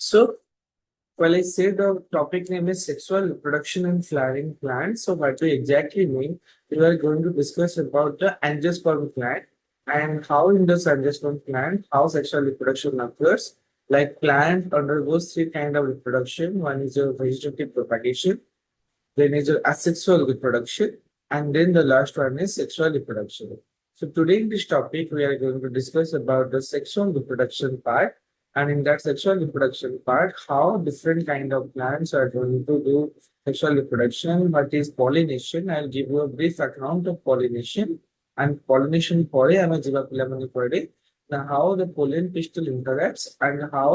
So, well, I said the topic name is sexual reproduction in flowering plants. So, what we exactly mean, we are going to discuss about the angiosperm plant and how in the angiosperm plant, how sexual reproduction occurs. Like plant undergoes three kind of reproduction. One is a vegetative propagation, then is a asexual reproduction, and then the last one is sexual reproduction. So today in this topic, we are going to discuss about the sexual reproduction part, and in that sexual reproduction part, how different kind of plants are going to do sexual reproduction. What is pollination? I'll give you a brief account of pollination. And pollination পরে আমরা যেটা পিলামানি পড়ে now how the pollen pistil interacts and how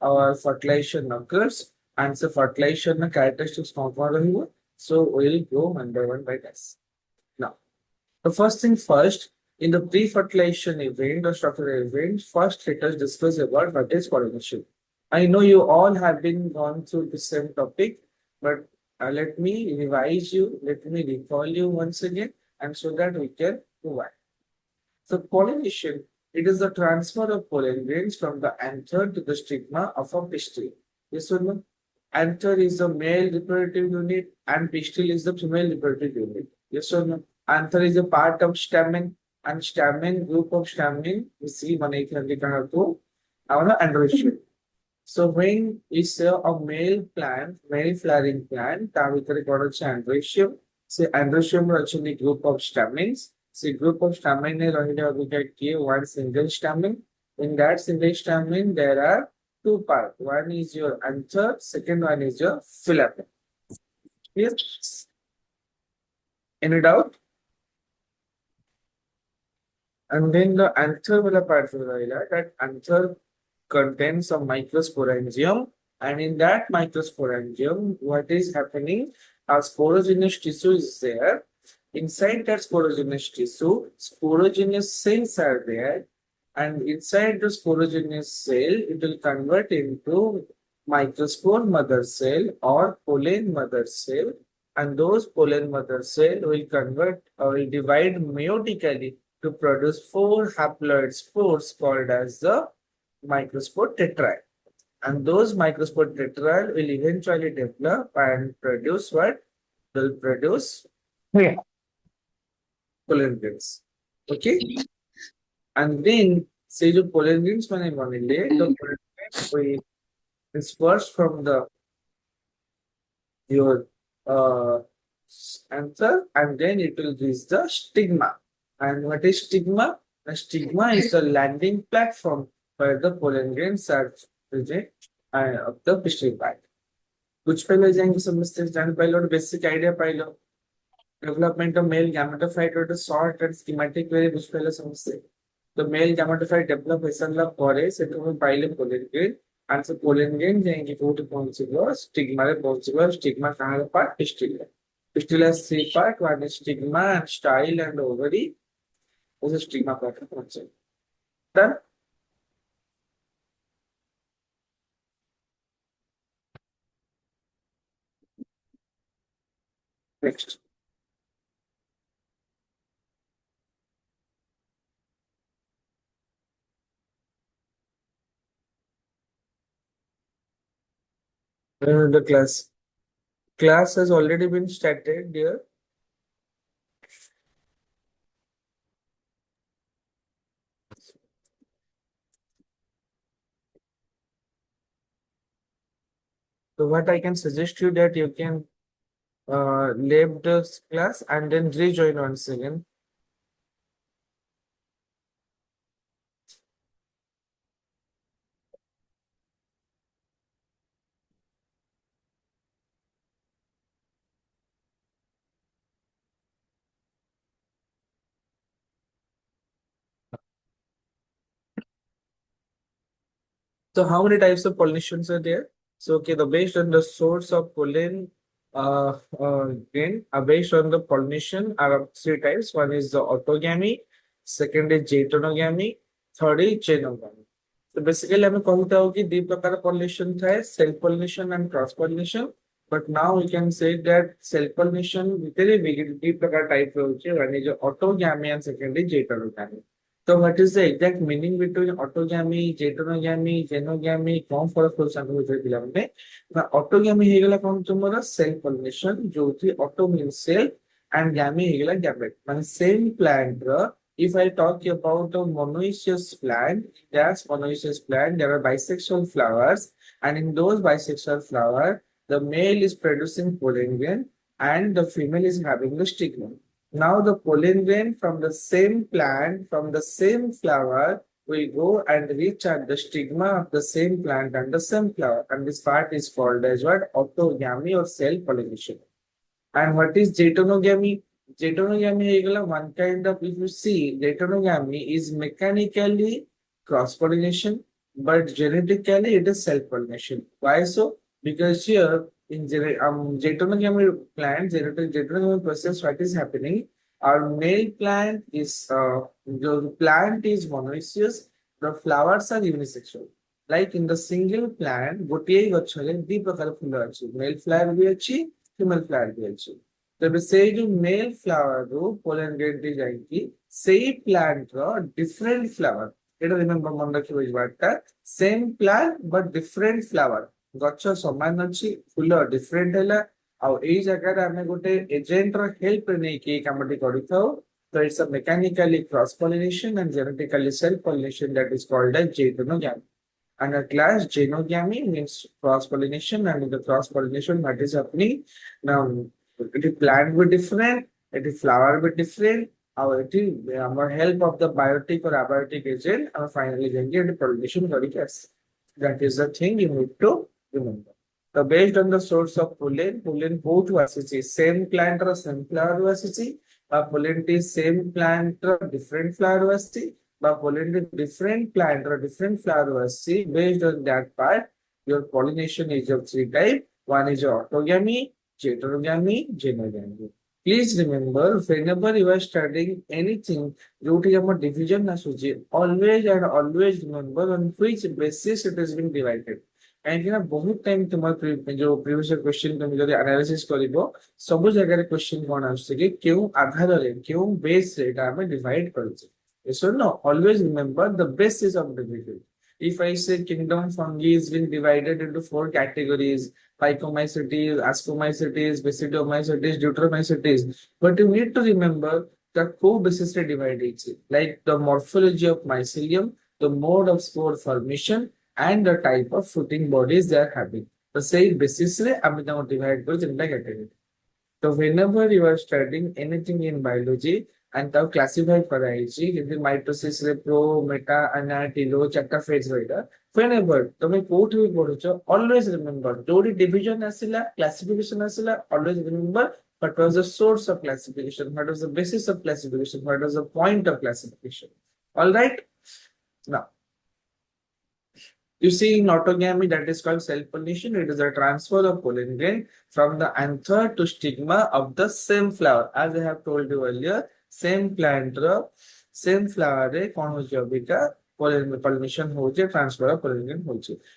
our fertilization occurs and the fertilization characteristics compound ରହିବ. So we'll go one by one by this. Now, the first thing first, in the pre-fertilization event or structural event, first let us discuss about what is pollination. I know you all have been gone through the same topic, but let me revise you, let me recall you once again, and so that we can move on. So pollination, it is the transfer of pollen grains from the anther to the stigma of a pistil. Yes or no? Anther is the male reproductive unit and pistil is the female reproductive unit. Yes or no? Anther is a part of stamen and stamen, group of stamen, we see one androecium. So when we say a male plant, male flowering plant, তার ভিতরে করা হচ্ছে androecium. So androecium actually group of stamens. So group of stamen one single stamen. In that single stamen, there are two parts. One is your anther, second one is your filament. Yes. Any doubt? And then the anther part that anther contains a microsporangium, and in that microsporangium, what is happening? A sporogenous tissue is there. Inside that sporogenous tissue, sporogenous cells are there, and inside the sporogenous cell, it will convert into microspore mother cell or pollen mother cell, and those pollen mother cell will convert or will divide meiotically to produce four haploid spores called as the microspore tetrad. And those microspore tetrad will eventually develop and produce what? Will produce pollen grains. Okay? And then, say the pollen grains when the pollen grains will disperse from the your anther and then it will reach the stigma. And what is stigma? The stigma is the landing platform where the pollen grains are present of the pistil bag. कुछ पहले जाएंगे समझते हैं जान पहले और basic idea पहले development of male gametophyte or the short and schematic way कुछ पहले समझते हैं the male gametophyte develop ऐसा लग पड़े से तो हम पहले pollen grain and so pollen grain जाएंगे फोटो पहुंचेगा stigma रे पहुंचेगा stigma कहाँ का part pistil है pistil has three part one is stigma and style and ovary उस stigma part का पहुंचेगा done. Next. The class has already been started there. So what I can suggest you that you can leave the class and then rejoin once again. So how many types of pollinations are there? So okay, the based on the source of pollen grain are based on the pollination are of three types. One is the autogamy, second is jatonogamy, third is genogamy. So basically हमें कहता हो कि दो प्रकार का pollination था self pollination and cross pollination. But now we can say that self pollination very big प्रकार type है one is autogamy and second is jatonogamy. So what is the exact meaning between autogamy, heterogamy, genogamy? कौन फर्क हो सकता है पिला में ना autogamy हेगला कौन तुम्हारा cell pollination जो थी auto means cell and gamy हेगला gamete माने same plant रा if I talk about a monoecious plant that's monoecious plant there are bisexual flowers and in those bisexual flower the male is producing pollen grain and the female is having the stigma. Now the pollen grain from the same plant, from the same flower, will go and reach at the stigma of the same plant and the same flower. And this part is called as what? Autogamy or self-pollination. And what is Jeitonogamy? Jeitonogamy is one kind of, if you see, Jeitonogamy is mechanically cross-pollination, but genetically it is self-pollination. Why so? Because here in Jeitonogamy plant, Jeitonogamy process, what is happening? Our male plant is, the plant is monoecious, the flowers are unisexual. Like in the single plant, gotiye gachare di prakar phula achi, male flower bhi achi, female flower भी अच्छी तबे से जो male flower रो pollen grain टी जाइकी सेई plant रो डिफरेंट फ्लावर एटा रिमेंबर मन रखिबो इस बातटा same plant but different flower गच्छ समान अछि फुल डिफरेंट हैला आ एई जगह रे हमें गोटे एजेंट रो हेल्प नै की Kamptee करिथौ so it's a mechanically cross pollination and genetically self pollination that is called as jeitonogamy. And at last, genogamy means cross pollination, and in the cross pollination, what is happening now? The plant will different, the flower will different. Our help of the biotic or abiotic agent, and finally going to pollination very fast. That is the thing you need to remember. So based on the source of pollen, pollen go to ASP, same plant or same flower to ASP, pollen is same plant or different flower to ASP. By pollen different plant or different flower see based on that part your pollination is of three type. One is autogamy, heterogamy, genogamy. Please remember whenever you are studying anything due to your division always and always remember on which basis it is being divided. କାହିଁକି ନା ବହୁତ time ତୁମ ଯୋଉ previous question ତୁମେ ଯଦି analysis କରିବ ସବୁ ଜାଗାରେ କ୍ୱେଶ୍ଚିନ୍ କଣ ଆସୁଛି କି କେଉଁ ଆଧାରରେ କେଉଁ ବେସରେ ଏଟା ଆମେ ଡିଭାଇଡ କରୁଛେ yes or no always remember the basis of division if I say kingdom fungi is being divided into four categories phycomycetes ascomycetes basidiomycetes deuteromycetes but you need to remember the core basis re divide it like the morphology of mycelium the mode of spore formation and the type of fruiting bodies they are having. The same basis re ଆମେ ତାଙ୍କୁ divide କରୁ ତିନିଟା category. So whenever you are studying anything in biology and ତାକୁ classify କରାଯାଇଛି ଯେମିତି mitosis ରେ pro, meta, ana, telo ଚାରିଟା phase ରହିଲା. Whenever ତମେ କୋଉଠି ବି ପଢୁଛ always remember ଯୋଉଠି division ଆସିଲା classification ଆସିଲା always remember what was the source of classification, what was the basis of classification, what was the point of classification. All right. Now. You see, in autogamy, that is called self-pollination. It is a transfer of pollen grain from the anther to stigma of the same flower. As I have told you earlier, same plant, same flower, pollination transfer of pollen grain.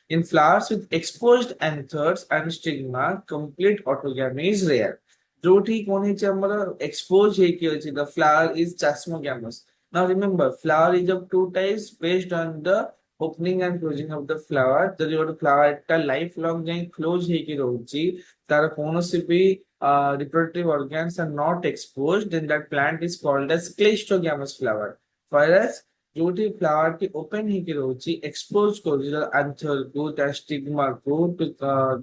In flowers with exposed anthers and stigma, complete autogamy is rare. जोठी कौन है exposed the flower is chasmogamous. Now remember, flower is of two types based on the opening and closing of the flower. The flower ta lifelong jain close ହେଇକି ରହୁଛି ତାର କୌଣସି ବି reproductive organs are not exposed then that plant is called as cleistogamous flower. Whereas जोठी flower की open ହେଇକି ରହୁଛି expose କରୁଛି the anther को the stigma को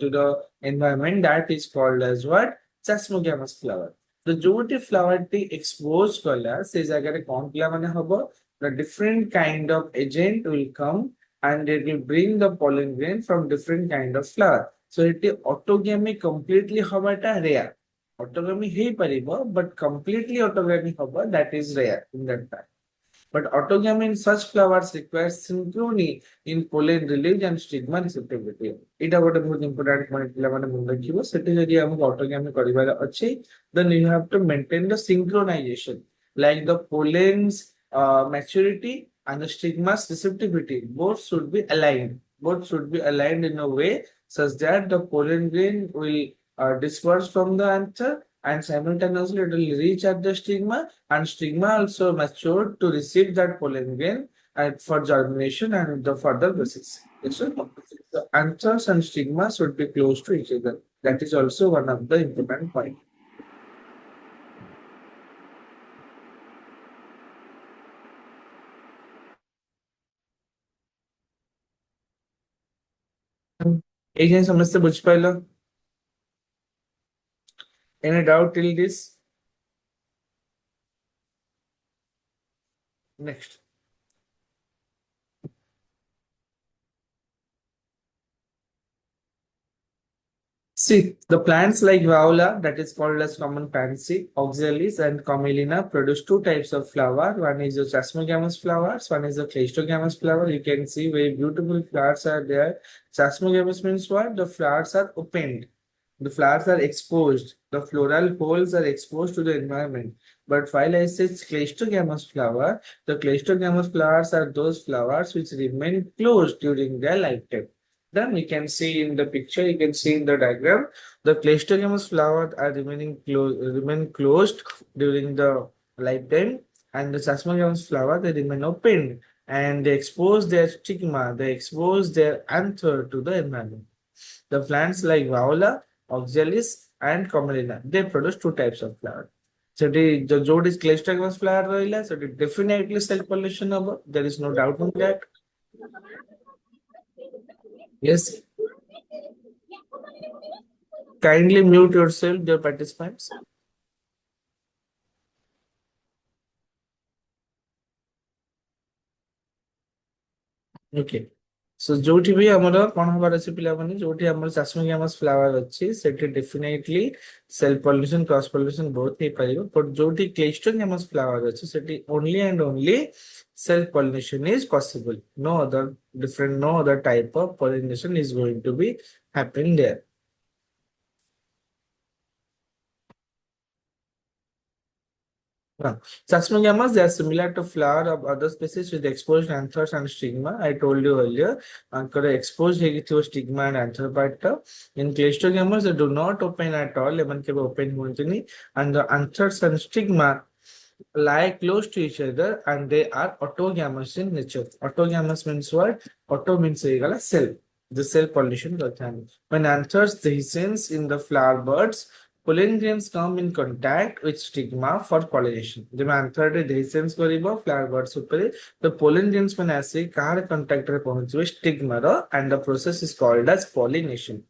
to the environment that is called as what chasmogamous flower. The जोठी flower T expose कला से जगह रे कौन पिला माने हबो the different kind of agent will come and it will bring the pollen grain from different kind of flower. So it is autogamy completely hobata rare. Autogamy he paribo but completely autogamy hoba that is rare in that time. But autogamy in such flowers requires synchrony in pollen release and stigma receptivity. Ita gote bahut important point pila mane mun rakhibo seti jodi amu autogamy karibara achi then you have to maintain the synchronization like the pollen's maturity and the stigma's receptivity both should be aligned. Both should be aligned in a way such that the pollen grain will disperse from the anther and simultaneously it will reach at the stigma, and stigma also mature to receive that pollen grain and for germination and the further basis. Yes, so the anthers and stigma should be close to each other. That is also one of the important point. এই যে সমস্ত বুঝপাইল? Any doubt till this? Next. See, the plants like viola, that is called as common pansy, oxalis, and commelina produce two types of flower. One is the chasmogamous flowers, one is the cleistogamous flower. You can see very beautiful flowers are there. Chasmogamous means what? The flowers are opened. The flowers are exposed. The floral holes are exposed to the environment. But while I say cleistogamous flower, the cleistogamous flowers are those flowers which remain closed during their lifetime. Then we can see in the picture, you can see in the diagram, the cleistogamous flowers are remain closed during the lifetime, and the chasmogamous flower they remain open and they expose their stigma, they expose their anther to the environment. The plants like viola, oxalis, and commelina, they produce two types of flower. ସେଠି ଯୋଉଠି କ୍ଲେଷ୍ଟୋଗାମସ୍ flower ରହିଲା ସେଠି definitely self pollination ହବ, there is no doubt on that. Yes, kindly mute yourself, dear participants. Okay. So ଯୋଉଠି ବି ଆମର କଣ ହବାର ଅଛି ପିଲାମାନେ, ଯୋଉଠି ଆମର ଚାଷମୋଗିଆମସ୍ ଫ୍ଲାୱାର ଅଛି ସେଠି definitely self pollution cross pollution ବହୁତ ହେଇପାରିବ, ବଟ୍ ଯୋଉଠି କ୍ଲେଷ୍ଟୋଗାମସ୍ ଫ୍ଲାୱାର ଅଛି ସେଠି only and only self pollination is possible. No other no other type of pollination is going to be happening there. Chasmogamas, they are similar to flower of other species with exposed anthers and stigma. I told you earlier, exposed stigma and anther part. In cleistogamas, they do not open at all, even open and the anthers and stigma lie close to each other and they are autogamous in nature. Autogamous means what? Auto means cell. The cell pollination. When anthers dehiscence in the flower buds, pollen grains come in contact with stigma for pollination. The anther dehiscence karibo flower buds upare, the pollen grains when asse kahar contact re pahunchibe stigma ro, and the process is called as pollination.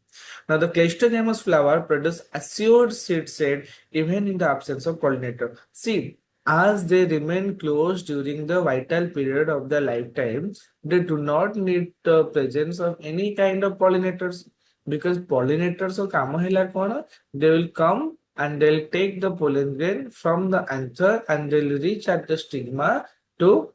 Now the cleistogamous flower produce assured seed set even in the absence of pollinator. Seed, as they remain closed during the vital period of their lifetime, they do not need the presence of any kind of pollinators, because pollinators or kama they will come and they'll take the pollen grain from the anther and they'll reach at the stigma to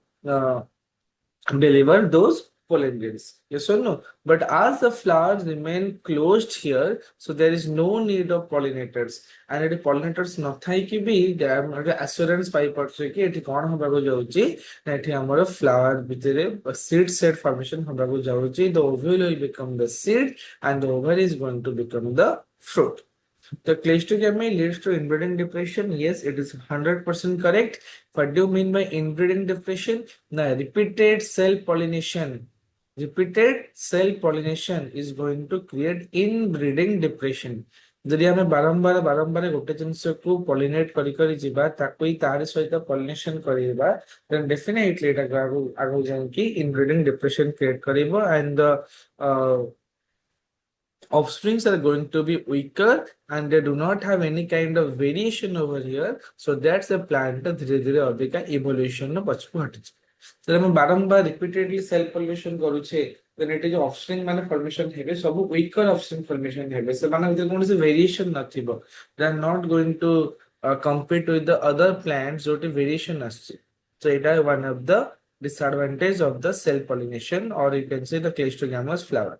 deliver those pollen grains. Yes or no? But as the flowers remain closed here, so there is no need of pollinators. And if pollinators not ki be, there are assurance by parts ki eti kon hobago jauchi, eti amaro flower bitere seed set formation hobago jauchi. The ovule will become the seed and the ovary is going to become the fruit. The cleistogamy leads to inbreeding depression. Yes, it is 100% correct. What do you mean by inbreeding depression? Now, repeated cell pollination. Repeated cell pollination is going to create inbreeding depression. ଯଦି ଆମେ ବାରମ୍ବାର ବାରମ୍ବାର ଗୋଟେ ଜିନିଷକୁ ପଲିନେଟ୍ କରି କରି ଯିବା ତାକୁ ହିଁ ତାରି ସହିତ ପଲିନେସନ କରିବା, then definitely ଏଟା ଆଗକୁ ଯାଇକି inbreeding depression create କରିବ, and the offsprings are going to be weaker and they do not have any kind of variation over here. So that's the plant धीरे धीरे अधिका evolution no पछकु हटिछ. तो हम बारंबार repeatedly cell pollination करूछे, then it is offspring माने formation हेबे सब weaker offspring formation हेबे से माने भितर कोनसे variation नथिबो. They are not going to compete with the other plants जोटी variation आछे. So it is one of the disadvantage of the cell pollination, or you can say the cleistogamous flower.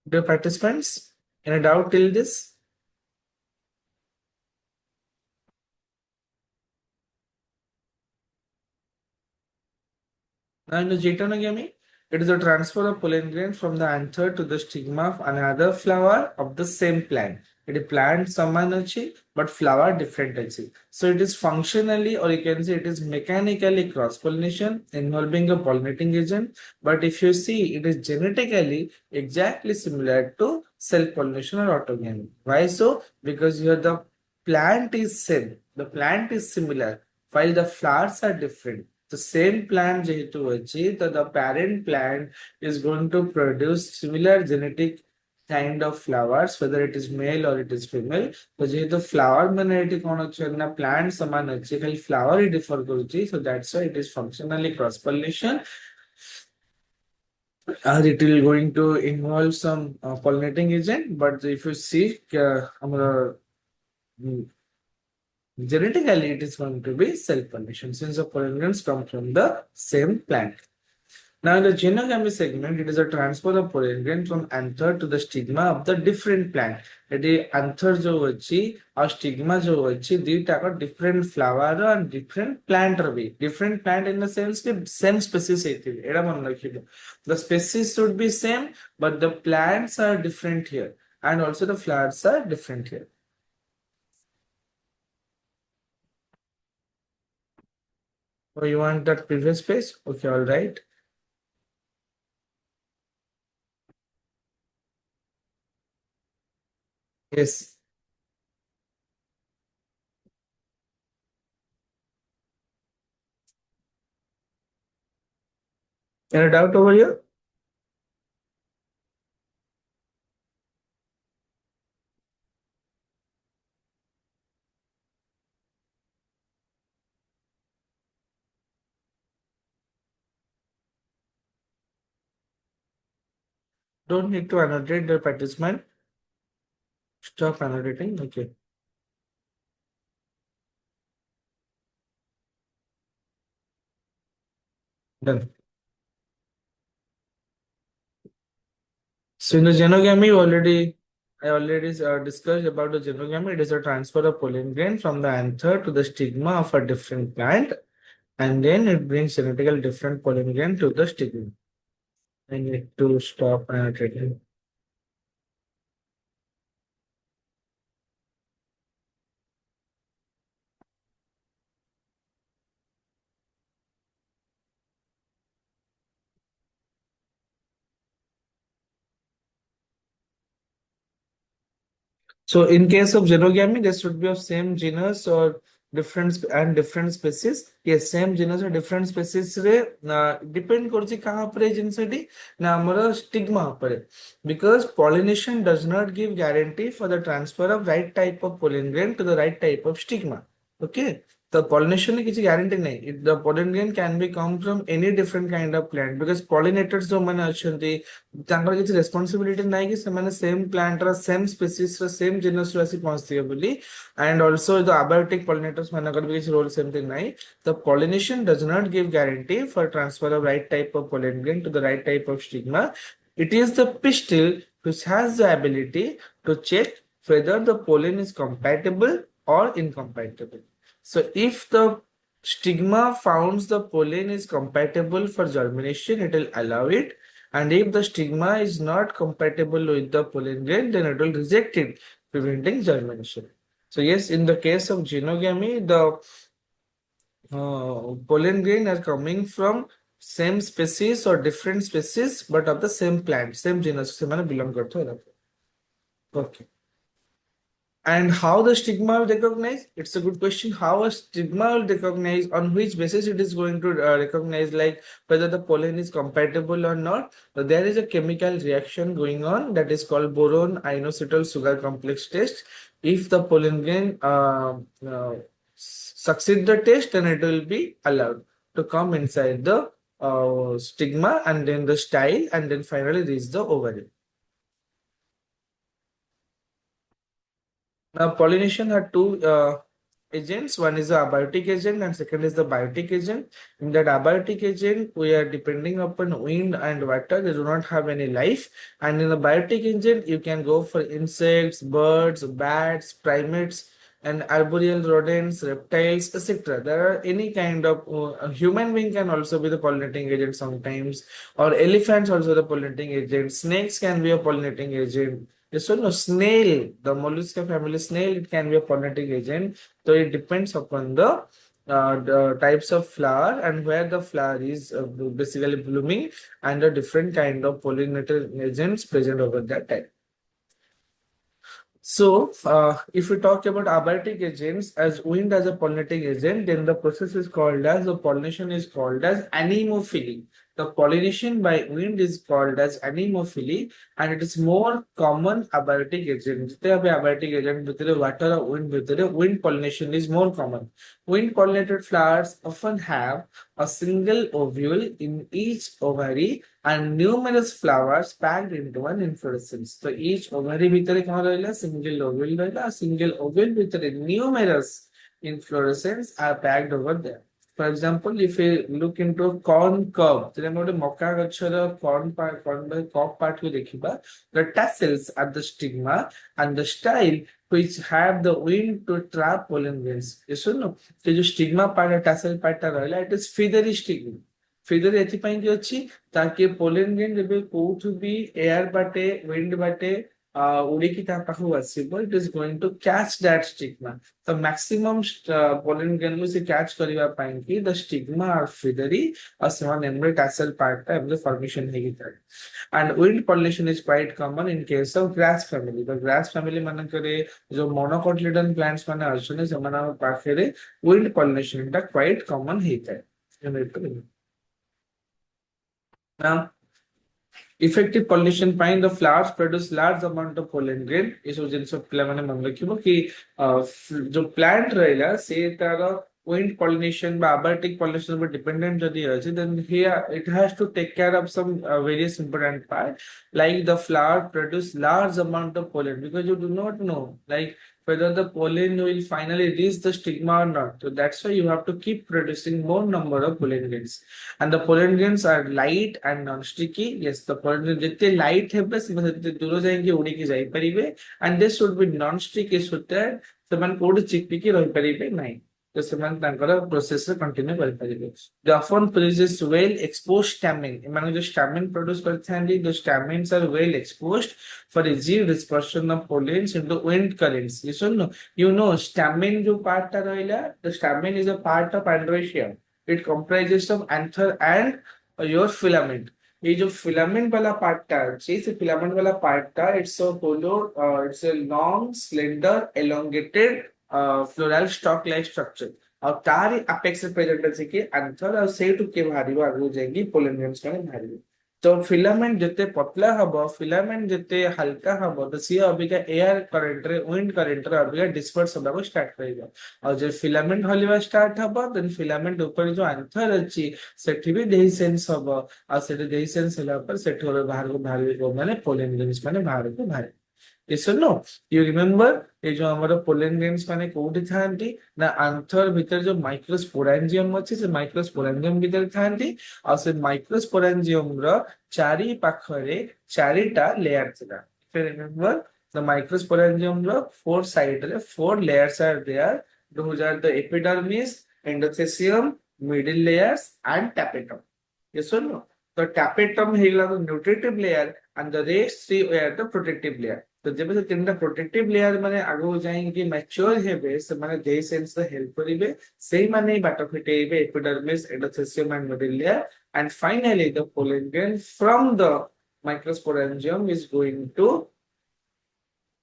Dear participants, any doubt till this? Now, in the Jeta Nagami, It is a transfer of pollen grain from the anther to the stigma of another flower of the same plant. It is plant saman achi, but flower different achi. So it is functionally, or you can say it is mechanically cross pollination involving a pollinating agent. But if you see, it is genetically exactly similar to self pollination or autogamy. Why so? Because here the plant is same, the plant is similar, while the flowers are different. The same plant যেহেতু আছে, the parent plant is going to produce similar genetic kind of flowers, whether it is male or it is female. তো যেহেতু flower মানে এটি কোন হচ্ছে না plant সমান আছে, খালি flower ই differ করছে, so that's why it is functionally cross pollination, as it will going to involve some pollinating agent. But if you see আমরা genetically, it is going to be self-pollination since the pollen grains come from the same plant. Now, in the genogamy segment, it is a transfer of pollen grain from anther to the stigma of the different plant. এটি anther जो अच्छी और stigma जो अच्छी दुईटा का different flower and different plant भी different plant in the sense कि same species है एड़ा मन रखिए. The species should be same, but the plants are different here, and also the flowers are different here. Oh, you want that previous page? Okay, all right. Yes. Any doubt over here? Don't need to annotate the participant. Stop annotating. Okay. Done. So in the genogamy, I already discussed about the genogamy. It is a transfer of pollen grain from the anther to the stigma of a different plant, and then it brings genetically different pollen grain to the stigma. I need to stop annotating. So in case of xenogamy, there should be of same genus or different species. Yes, same genus or different species रे depend करछि कहाँ पर जिनसटी ना हमारा stigma पर, because pollination does not give guarantee for the transfer of right type of pollen grain to the right type of stigma. Okay. The pollination में किसी guarantee नहीं. The pollen grain can be come from any different kind of plant, because pollinators जो मैंने अछंती ତାଙ୍କର କିଛି responsibility ନାହିଁ କି ସେମାନେ ସେମ୍ ପ୍ଲାଣ୍ଟର ସେମ୍ ସ୍ପେସିସର ସେମ୍ ଜିନସ୍ରୁ ଆସି ପହଞ୍ଚିଥିବେ ବୋଲି, and also the abiotic pollinators ମାନଙ୍କର ବି କିଛି ରୋଲ ସେମିତି ନାହିଁ. The pollination does not give guarantee for transfer of right type of pollen grain to the right type of stigma. It is the pistil which has the ability to check whether the pollen is compatible or incompatible. So if the stigma founds the pollen is compatible for germination, it will allow it, and if the stigma is not compatible with the pollen grain, then it will reject it, preventing germination. So yes, in the case of genogamy, the pollen grain are coming from same species or different species, but of the same plant, same genus से मैंने belong करता हूँ. Okay. And how the stigma will recognize? It's a good question. How a stigma will recognize, on which basis it is going to recognize, like whether the pollen is compatible or not. So there is a chemical reaction going on that is called boron inositol sugar complex test. If the pollen grain succeed the test, then it will be allowed to come inside the stigma and then the style and then finally reach the ovary. Now, pollination had two agents. One is the abiotic agent and second is the biotic agent. In that abiotic agent, we are depending upon wind and water. They do not have any life. And in the biotic agent, you can go for insects, birds, bats, primates. and arboreal rodents, reptiles, etc. There are any kind of a human being can also be the pollinating agent sometimes, or elephants also the pollinating agent. Snakes can be a pollinating agent. Yes or no? Snail, the mollusca family snail, it can be a pollinating agent. So it depends upon the types of flower and where the flower is basically blooming, and the different kind of pollinator agents present over that time. So, if we talk about abiotic agents as wind as a pollinating agent, then the process is called as the pollination is called as anemophily. The pollination by wind is called as anemophily, and it is more common abiotic agent. There are abiotic agent with water or wind pollination is more common. Wind pollinated flowers often have a single ovule in each ovary and numerous flowers packed into an inflorescence. So each ovary ভিতরে কଣ ରହିଲା single ovule ରହିଲା, single ovule ভিতরে numerous inflorescence are packed over there. For example, if we look into corn cob, then ଆମେ ଗୋଟେ ମକା ଗଛର corn by cob part କୁ ଦେଖିବା, the tassels are the stigma and the style which have the wind to trap pollen grains. Yes or no? So जो stigma part tassel part ଟା ରହିଲା, it is feathery stigma. Figure एथिपाई कि अछि ताकि pollen grain जेबे कोठु भी air बाटे विंड बाटे उड़ी की ता पाखु आसीबो it is going to catch that stigma the maximum pollen grain को से कैच करिवा पाई कि द स्टिग्मा आर फिदरी और सेवन एम्ब्रे टैसल पार्ट ता एम्ब्रे फॉर्मेशन हेगी था and wind pollination is quite common in case of grass family the grass family मन करे जो मोनोकोटिलेडन प्लांट्स माने आछने सेमाना पाखरे विंड पॉलिनेशन ता क्वाइट कॉमन हेता है now effective pollination ପାଇଁ the flowers produce large amount of pollen grain ये सब जिनसे पिलाମାନେ ମନେ ରଖିବ कि जो plant ରହିଲା ସେ ତାର wind pollination ବା abiotic pollination ଉପରେ dependent ଯଦି ଅଛି then here it has to take care of some various important part like the flower produce large amount of pollen because you do not know like whether the pollen will finally reach the stigma or not. So that's why you have to keep producing more number of pollen grains. And the pollen grains are light and non-sticky. Yes, the pollen grains जितने light है ସେମାନେ ସେତେ ଦୂର ଯାଇକି ଉଡ଼ିକି ଯାଇପାରିବେ and they should be non-sticky so that ସେମାନେ କୋଉଠି ଚିପିକି ରହିପାରିବେ ନାହିଁ। ତ ସେମାନେ ତାଙ୍କର ପ୍ରୋସେସ ରେ କଣ୍ଟିନ୍ୟୁ କରିପାରିବେ। The often produces well exposed stamen ଏମାନେ ଯୋଉ stamen produce କରିଥାନ୍ତି the stamens are well exposed for easy dispersion of pollens into wind currents. You know stamen जो part टा ରହିଲା the stamen is a part of androecium. It comprises of anther and your filament. ये जो filament वाला part टा ଅଛି से filament वाला पार्ट टा it's a long slender elongated floral stalk like structure और तार apex रे प्रेजेंट ଅଛି कि anther और ସେଇଠୁ के ବାହାରିବ ଆଗକୁ ଯାଇକି pollen grains ମାନେ ବାହାରିବ तो फिलामेंट जिते पतला हबो फिलामेंट जिते हल्का हबो तो सी अबिका एयर करंट रे विंड करंट रे अबिका डिस्पर्स होबा स्टार्ट करिवो और जे फिलामेंट हलिवा स्टार्ट हबो देन फिलामेंट ऊपर जो आंथर अछि सेठी भी डेहिसेंस हबो आ सेठी डेहिसेंस होला पर सेठी बाहर माने पोलन ग्रेन्स माने बाहर Yes or no? You remember ये जो हमारा पोलन ग्रेन्स माने कोउठी थांती ना आंथर भीतर जो माइक्रोस्पोरेंजियम अछि से माइक्रोस्पोरेंजियम भीतर थांती और से माइक्रोस्पोरेंजियम रो चारि पाखरे चारिटा लेयर थिला if you remember the microsporangium row four side रे four layers are there those are the epidermis endothelium middle layers and tapetum yes or no the tapetum हेगला the nutritive layer and the rest three were the protective layer तो जब से तीनटा protective layer माने आगो जाएंगे mature हेबे से माने दे सेंस द हेल्प करिवे सेही माने बाट फिटेइबे epidermis endothelium and middle layer and finally the pollen grain from the microsporangium is going to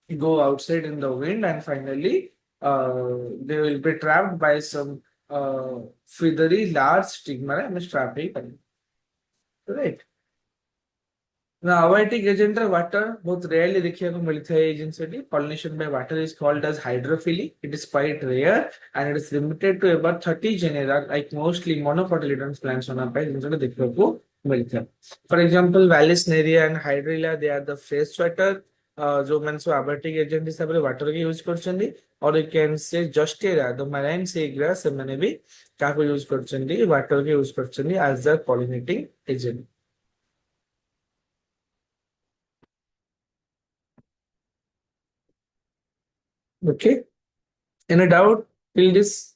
go outside in the wind and finally they will be trapped by some feathery large stigma and trap right now abiotic agent of water both rarely देखिବାକୁ मिलता है जिनसेटी pollination by water is called as hydrophily it is quite rare and it is limited to about 30 genera like mostly monocotyledonous plants होना पाए जिनसे देखिବାକୁ मिलता है for example vallisneria and hydrilla they are the fresh water जो मैंने सो abiotic agent हिसाब रे water के यूज करछन्ती और you can say justera the marine sea grass से माने भी काको यूज करछन्ती water के use करछन्ती as the pollinating agent okay Any doubt till this?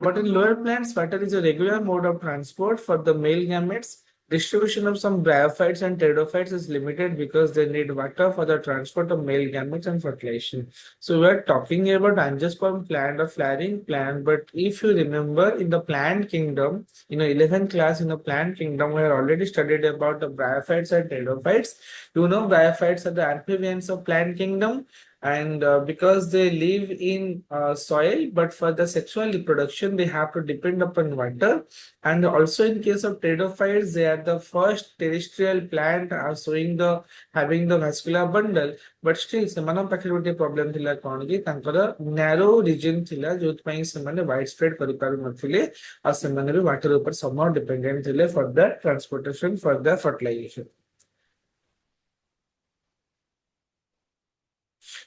But in lower plants, water is a regular mode of transport for the male gametes. Distribution of some bryophytes and pteridophytes is limited because they need water for the transport of male gametes and fertilization. So we are talking about angiosperm plant or flowering plant. But if you remember in the plant kingdom, 11th class in the plant kingdom, we have already studied about the bryophytes and pteridophytes. Bryophytes are the amphibians of plant kingdom, and because they live in soil, but for the sexual reproduction they have to depend upon water. And also in case of pteridophytes, they are the first terrestrial plant showing the having the vascular bundle. But still ସେମାନଙ୍କ ପାଖରେ ଗୋଟେ problem ଥିଲା କଣ କି ତାଙ୍କର narrow region ଥିଲା ଯୋଉଥିପାଇଁ ସେମାନେ wide spread କରିପାରୁନଥିଲେ ଆଉ ସେମାନେ ବି water ଉପରେ somehow dependent ଥିଲେ for the transportation for the fertilization.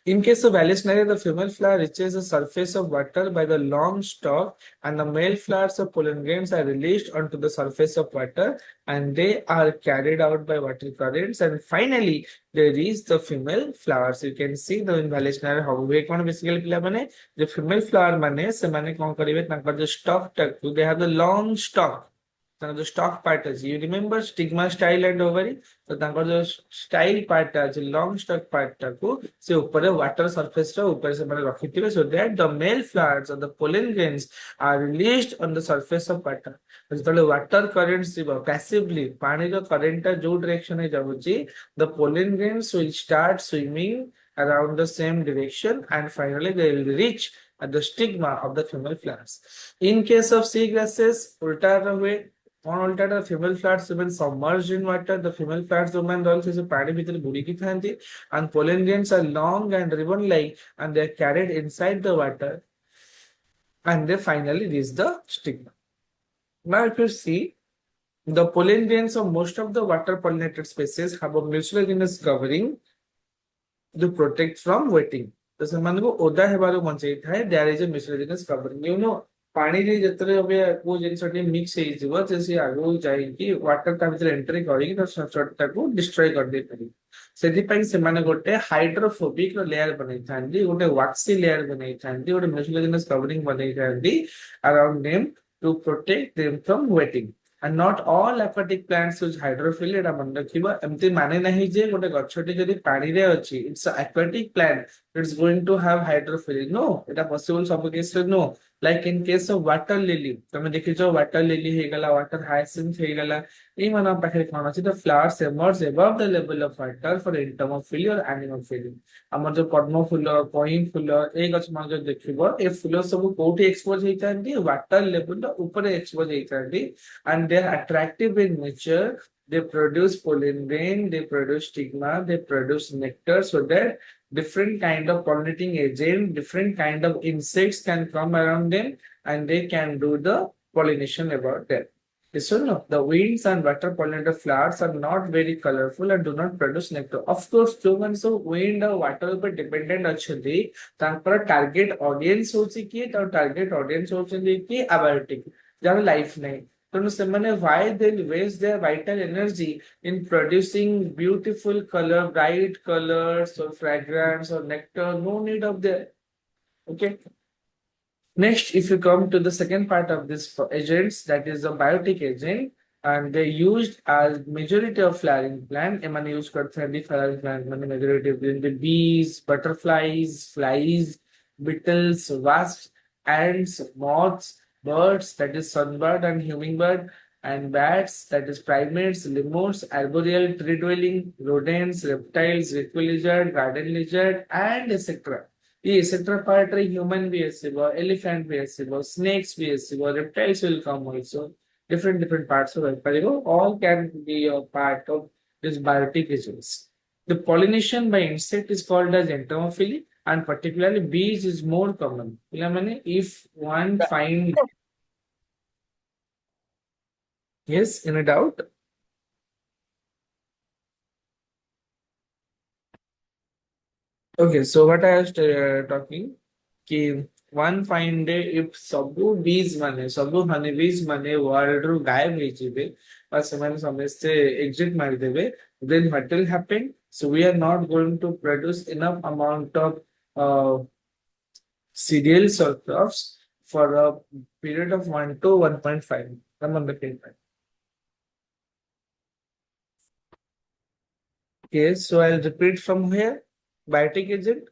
In case of Alisnaria, the female flower reaches the surface of water by the long stalk, and the male flowers of pollen grains are released onto the surface of water, and they are carried out by water currents, and finally they reach the female flowers. You can see the in Alisnaria how we can basically ପିଲାମାନେ the female flower ମାନେ ସେମାନେ କଣ କରିବେ ତାଙ୍କର ଯୋଉ stalk ଟାକୁ they have the long stalk. ତାଙ୍କର ଯୋଉ ଷ୍ଟକ୍ ପାର୍ଟ ଅଛି you remember stigma style and ovary ତ ତାଙ୍କର ଯୋଉ ଷ୍ଟାଇଲ ପାର୍ଟଟା ଅଛି ଲଙ୍ଗ ଷ୍ଟକ୍ ପାର୍ଟଟାକୁ ସେ ଉପରେ ୱାଟର ସର୍ଫେସର ଉପରେ ସେମାନେ ରଖିଥିବେ so that the male flowers of the pollen grains are released on the surface of water. ଯେତେବେଳେ ୱାଟର କରେଣ୍ଟ ଯିବ ପ୍ୟାସିଭଲି ପାଣିର କରେଣ୍ଟଟା ଯୋଉ ଡିରେକ୍ସନରେ ଯାଉଛି the pollen grains will start swimming around the same direction and finally they will reach at the stigma of the female flowers. In case of sea grasses, ulta हुए on alternate female flowers even submerged in water. The female flowers women also is a party with बुड़ीकी थांती and pollen grains are long and ribbon like and they are carried inside the water and they finally reach the stigma. Now if you see the pollen grains of most of the water pollinated species have a mucilaginous covering to protect from wetting. तो ସେମାନଙ୍କୁ ଓଦା ହେବାରୁ ବଞ୍ଚେଇଥାଏ there is a mucilaginous covering. ପାଣିରେ ଯେତେବେଳେ ଏବେ କୋଉ ଜିନିଷଟି mix ହେଇଯିବ ଯେ ସେ ଆଗକୁ ଯାଇକି ୱାଟର ତା ଭିତରେ ଏଣ୍ଟ୍ରି କରିକି ତା ଷ୍ଟ୍ରକ୍ଚରଟାକୁ ଡିଷ୍ଟ୍ରୟ କରିଦେଇ ପାରିବ। ସେଥିପାଇଁ ସେମାନେ ଗୋଟେ ହାଇଡ୍ରୋଫୋବିକ ଲେୟାର ବନେଇଥାନ୍ତି, ଗୋଟେ ୱାକ୍ସି ଲେୟାର ବନେଇଥାନ୍ତି, ଗୋଟେ ମ୍ୟୁସିଲାଜିନସ୍ covering ବନେଇଥାନ୍ତି around them to protect them from wetting. And not all aquatic plants use hydrophilia ଏଟା ମନେ ରଖିବ। ଏମିତି ମାନେ ନାହିଁ ଯେ ଗୋଟେ ଗଛଟି ଯଦି ପାଣିରେ ଅଛି it's an aquatic plant it's going to have hydrophilia. No, ଏଟା possible ସବୁ କେସରେ no. Like in case of water lily, ତମେ ଦେଖିଛ water lily ହେଇଗଲା, water hyacinth ହେଇଗଲା, ଏଇମାନଙ୍କ ପାଖରେ କଣ ଅଛି the flowers emerge above the level of water for entomophilia or animophilia. ଆମର ଯୋଉ ପଦ୍ମ ଫୁଲ, କଇଁ ଫୁଲ ଏଇ ଗଛ ମାନ ଯୋଉ ଦେଖିବ ଏ ଫୁଲ ସବୁ କୋଉଠି ଏକ୍ସପୋଜ ହେଇଥାନ୍ତି ୱାଟର ଲେଭେଲ ଉପରେ ଏକ୍ସପୋଜ ହେଇଥାନ୍ତି and they are attractive in nature. They produce pollen grain, they produce stigma, they produce nectar so that different kind of pollinating agent, different kind of insects can come around them and they can do the pollination about them. Yes or no? The winds and water pollinated flowers are not very colorful and do not produce nectar. Of course, humans so wind or water पर dependent अछंती, तांपर target audience होची कि तार target audience होचंदी कि abiotic, जहाँ life नहीं। ତେଣୁ ସେମାନେ why they waste their vital energy in producing beautiful color, bright colors or fragrance or nectar? No need of that. Okay. Next, if you come to the second part of this agents, that is a biotic agent, and they used as majority of flowering plant. एमन use करते हैं भी flowering plant मैंने majority of the bees, butterflies, flies, beetles, wasps, ants, moths, birds, that is sunbird and hummingbird, and bats, that is primates, lemurs, arboreal, tree-dwelling, rodents, reptiles, liquid lizard, garden lizard, and etc. etc. part human भी ଆସିବ, elephant भी ଆସିବ, snakes भी ଆସିବ, reptiles will come also. Different parts of it. All can be a part of this biotic agents. The pollination by insect is called as entomophily, and particularly bees is more common. ପିଲାମାନେ, if one find yes, any doubt? Okay, so what I was talking, कि one fine day if सब honey bees माने world रू गायब हो जिबे और ସେମାନେ ସମସ୍ତେ exit मार देबे, then what will happen? So we are not going to produce enough amount of uh, cereals or crops for a period of 1 to 1.5. Come on the paper. Okay, so I'll repeat from here. Biotic agent.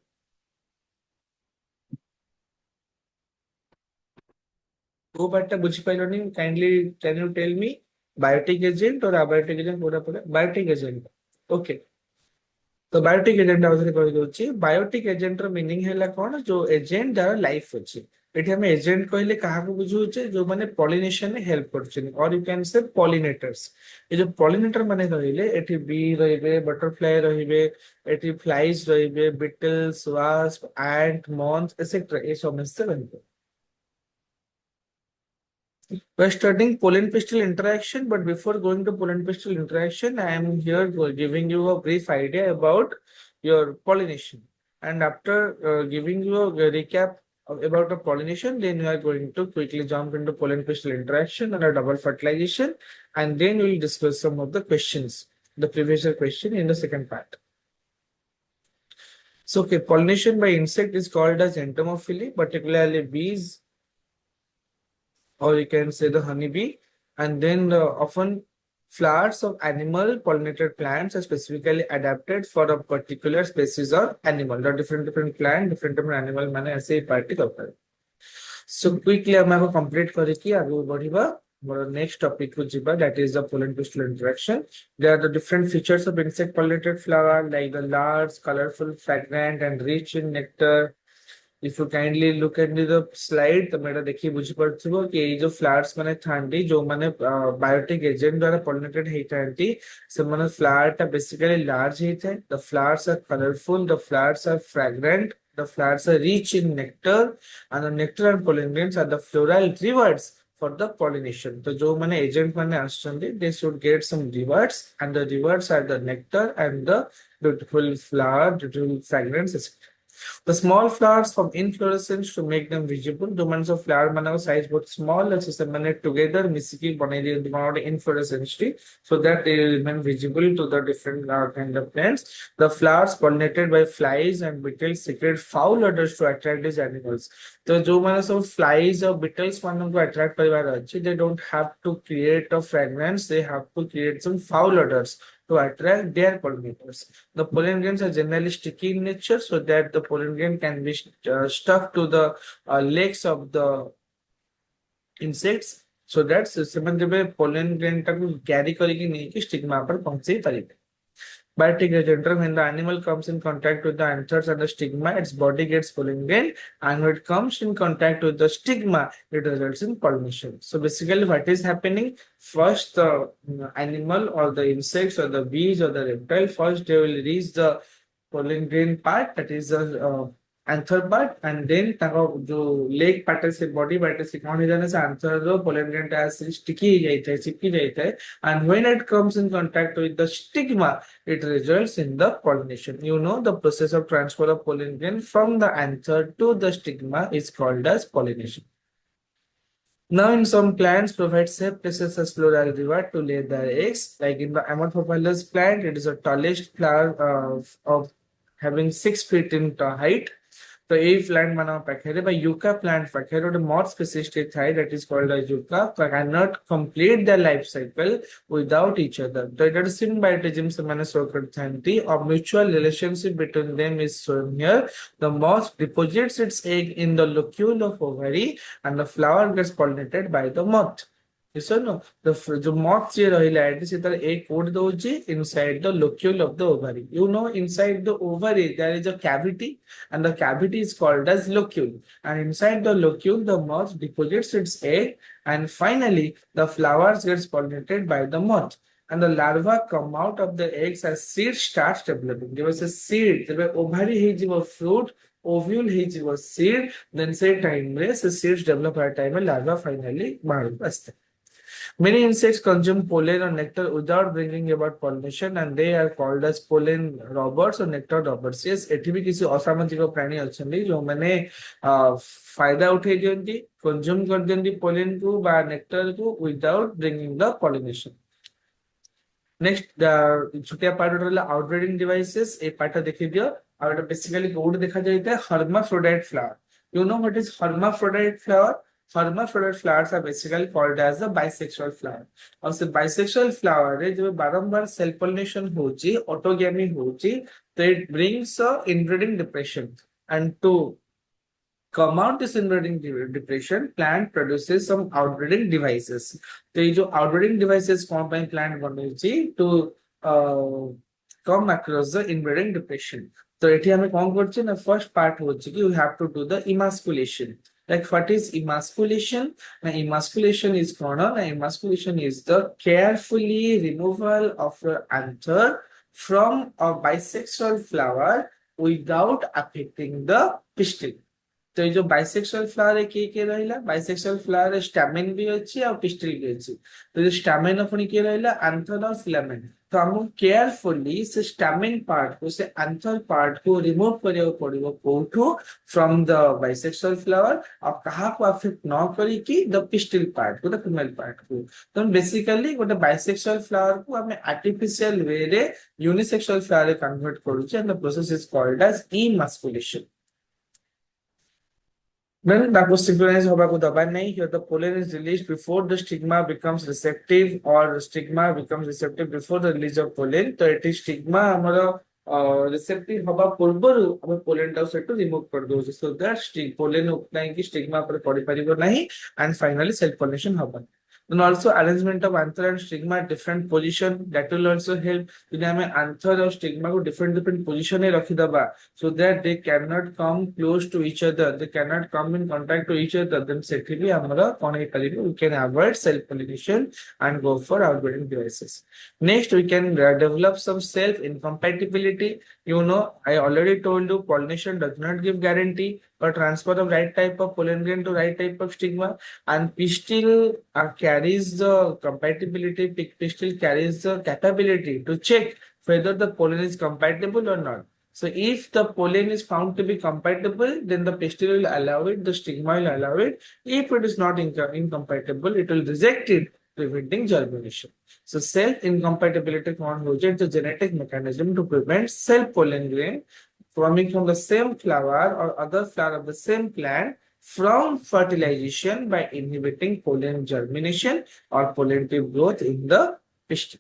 Go back to Buchipiloni. Kindly, can you tell me biotic agent or abiotic agent? Biotic agent. Okay. तो biotic agent आउथरे कहि दोछि biotic agent रो meaning हैला कोन जो agent jar life अछि एठी हम agent कहले काहा को बुझु छै जो माने पॉलिनेशन में हेल्प करछन और यू कैन से पॉलिनेटर्स ये जो पॉलिनेटर माने रहिले एठी बी रहिबे बटरफ्लाई रहिबे एठी फ्लाइज रहिबे बीटल्स वास्प एंट मॉन्थ एसेट्रा ए समस्त रहिबे we're studying pollen pistil interaction, but before going to pollen pistil interaction, I am here giving you a brief idea about your pollination. And after giving you a recap about the pollination, then we are going to quickly jump into pollen pistil interaction and a double fertilization, and then we'll discuss some of the questions, the previous question in the second part. So, okay, pollination by insect is called as entomophily, particularly bees, or you can say the honeybee, and then often flowers of animal pollinated plants are specifically adapted for a particular species or animal. The different plant, different animal माने ऐसे ही party करता है. So quickly हम आपको complete करके आगे बढ़िबा. Our next topic को जिबा, that is the pollen pistil interaction. There are the different features of insect pollinated flower like the large, colorful, fragrant, and rich in nectar. If you kindly look at the slide, तो मेरा देखिए बुझी पड़थिबो कि ये जो flowers माने थांडी जो माने बायोटिक एजेंट द्वारा पॉलिनेटेड हेइथांती से माने फ्लावर ता बेसिकली लार्ज हेइथे the flowers are colourful the flowers are fragrant the flowers are rich in nectar and the nectar and pollen grains are the floral rewards for the pollination. तो जो माने agent माने आछंती they should get some rewards and the rewards are the nectar and the beautiful flower, beautiful fragrance, etc. The small flowers from inflorescence to make them visible. The ones of flower manako size both small as is managed together, misiki banai the inflorescence tree, so that they remain visible to the different kind of plants. The flowers pollinated by flies and beetles secrete foul odors to attract these animals. So जो माने सब flies or beetles मानन को attract करिवार अछि, they don't have to create a fragrance, they have to create some foul odors to attract their pollinators. The pollen grains are generally sticky in nature so that the pollen grain can be stuck to the legs of the insects so that ସେମାନେ pollen grain टाକୁ carry କରିକି ନେଇକି stigma पर पहुंचेई परिबे. Biotic agent, when the animal comes in contact with the anthers and the stigma, its body gets pollen grain, and when it comes in contact with the stigma, it results in pollination. So basically, what is happening? First, the animal or the insects or the bees or the reptile, first they will reach the pollen grain part, that is the anther part, and then ताको जो leg part से body part से कौन है जाने से anther जो pollen grain टा से sticky जाता है, चिपकी जाता है, and when it comes in contact with the stigma, it results in the pollination. You know the process of transfer of pollen grain from the anther to the stigma is called as pollination. Now, in some plants, provide safe places as floral reward to lay their eggs. Like in the Amorphophilus plant, it is the tallest flower of having 6 feet in height. तो ए plant माना पाखरे बा yucca plant पाखरे ଗୋଟେ more species ଥାଏ that is called as yucca cannot complete their life cycle without each other. तो ଏଟା symbiotism ସେମାନେ show କରିଥାନ୍ତି a mutual relationship between them is shown here. The moth deposits its egg in the locule of ovary and the flower gets pollinated by the moth. Yes or no? The moth जे रहिला eighty से तर egg put दोछि inside the locule of the ovary. You know, inside the ovary there is a cavity, and the cavity is called as locule. And inside the locule, the moth deposits its egg, and finally the flowers gets pollinated by the moth. And the larva come out of the eggs as seed starts developing. There was a seed. There were ovary ହେଇଯିବ fruit. Ovule ହେଇଯିବ seed. Then say time रे se seeds develop at time larva finally बाहर आस्ते. Many insects consume pollen or nectar without bringing about pollination, and they are called as pollen robbers or nectar robbers. Yes, ଏଠି भी କିଛି ଅସାମାଜିକ ପ୍ରାଣୀ ଅଛନ୍ତି ଯୋଉମାନେ फायदा उठेଇ ଦିଅନ୍ତି, consume କରିଦିଅନ୍ତି pollen କୁ ବା nectar କୁ without bringing the pollination. Next, ଛୋଟିଆ part ରହିଲା outbreeding devices. ଏ part ଟା ଦେଖି ଦିଅ। ଆଉ ଏଟା basically କୋଉଠି ଦେଖା ଯାଇଥାଏ? Hermaphrodite flower. You know what is hermaphrodite flower? Hermaphrodite flowers are basically called as the bisexual flower. और से bisexual flower रे जब बारंबार self pollination होची, autogamy होची, तो it brings a inbreeding depression. And to come out this inbreeding depression, plant produces some outbreeding devices. तो ये जो outbreeding devices कौन पे plant बनेगी to come across the inbreeding depression. तो एठी हमें कौन करचे ना first part होची कि we have to do the emasculation. Like what is emasculation? Now emasculation is कौन? Now emasculation is the carefully removal of the anther from a bisexual flower without affecting the pistil. तो ये जो bisexual flower है किए रहिला bisexual flower रे stamen भी अछि और पिस्टिल भी अछि तो जो स्टैमेन अपनी किए रहिला एंथर और फिलामेंट तो हम केयरफुली से स्टैमेन पार्ट को से एंथर पार्ट को रिमूव करियो पड़िबो कोठो फ्रॉम द बाइसेक्सुअल फ्लावर और कहा को अफेक्ट न करी कि द पिस्टिल पार्ट को द फीमेल पार्ट को तो बेसिकली गोटे बाइसेक्सुअल फ्लावर को हमें आर्टिफिशियल वे रे यूनिसेक्सुअल फ्लावर रे कन्वर्ट करू छ and the process is called as emasculation. When synchronized होबाको दबाई नहीं, here the pollen is released before the stigma becomes receptive or stigma becomes receptive before the release of pollen. तो eighty stigma हमारा receptive होबा पूर्वरु हम pollen tau सेटु remove कर दो so that pollen उतना है कि stigma पर पड़ी परिबो नहीं and finally self pollination होबा. Then also arrangement of anther and stigma at different position that will also help. यदि हमें anther और stigma को different position में रखी दबा so that they cannot come close to each other, they cannot come in contact to each other, then secondly हमारा कौन है करेंगे we can avoid self pollination and go for outbreeding devices. Next we can develop some self incompatibility. You know, I already told you pollination does not give guarantee for transfer of right type of pollen grain to right type of stigma, and pistil carries the compatibility. Pistil carries the capability to check whether the pollen is compatible or not. So if the pollen is found to be compatible, then the pistil will allow it, the stigma will allow it. If it is not incompatible, it will reject it, preventing germination. So self incompatibility is the genetic mechanism to prevent self pollen grain coming from the same flower or other flower of the same plant from fertilization by inhibiting pollen germination or pollen tube growth in the pistil.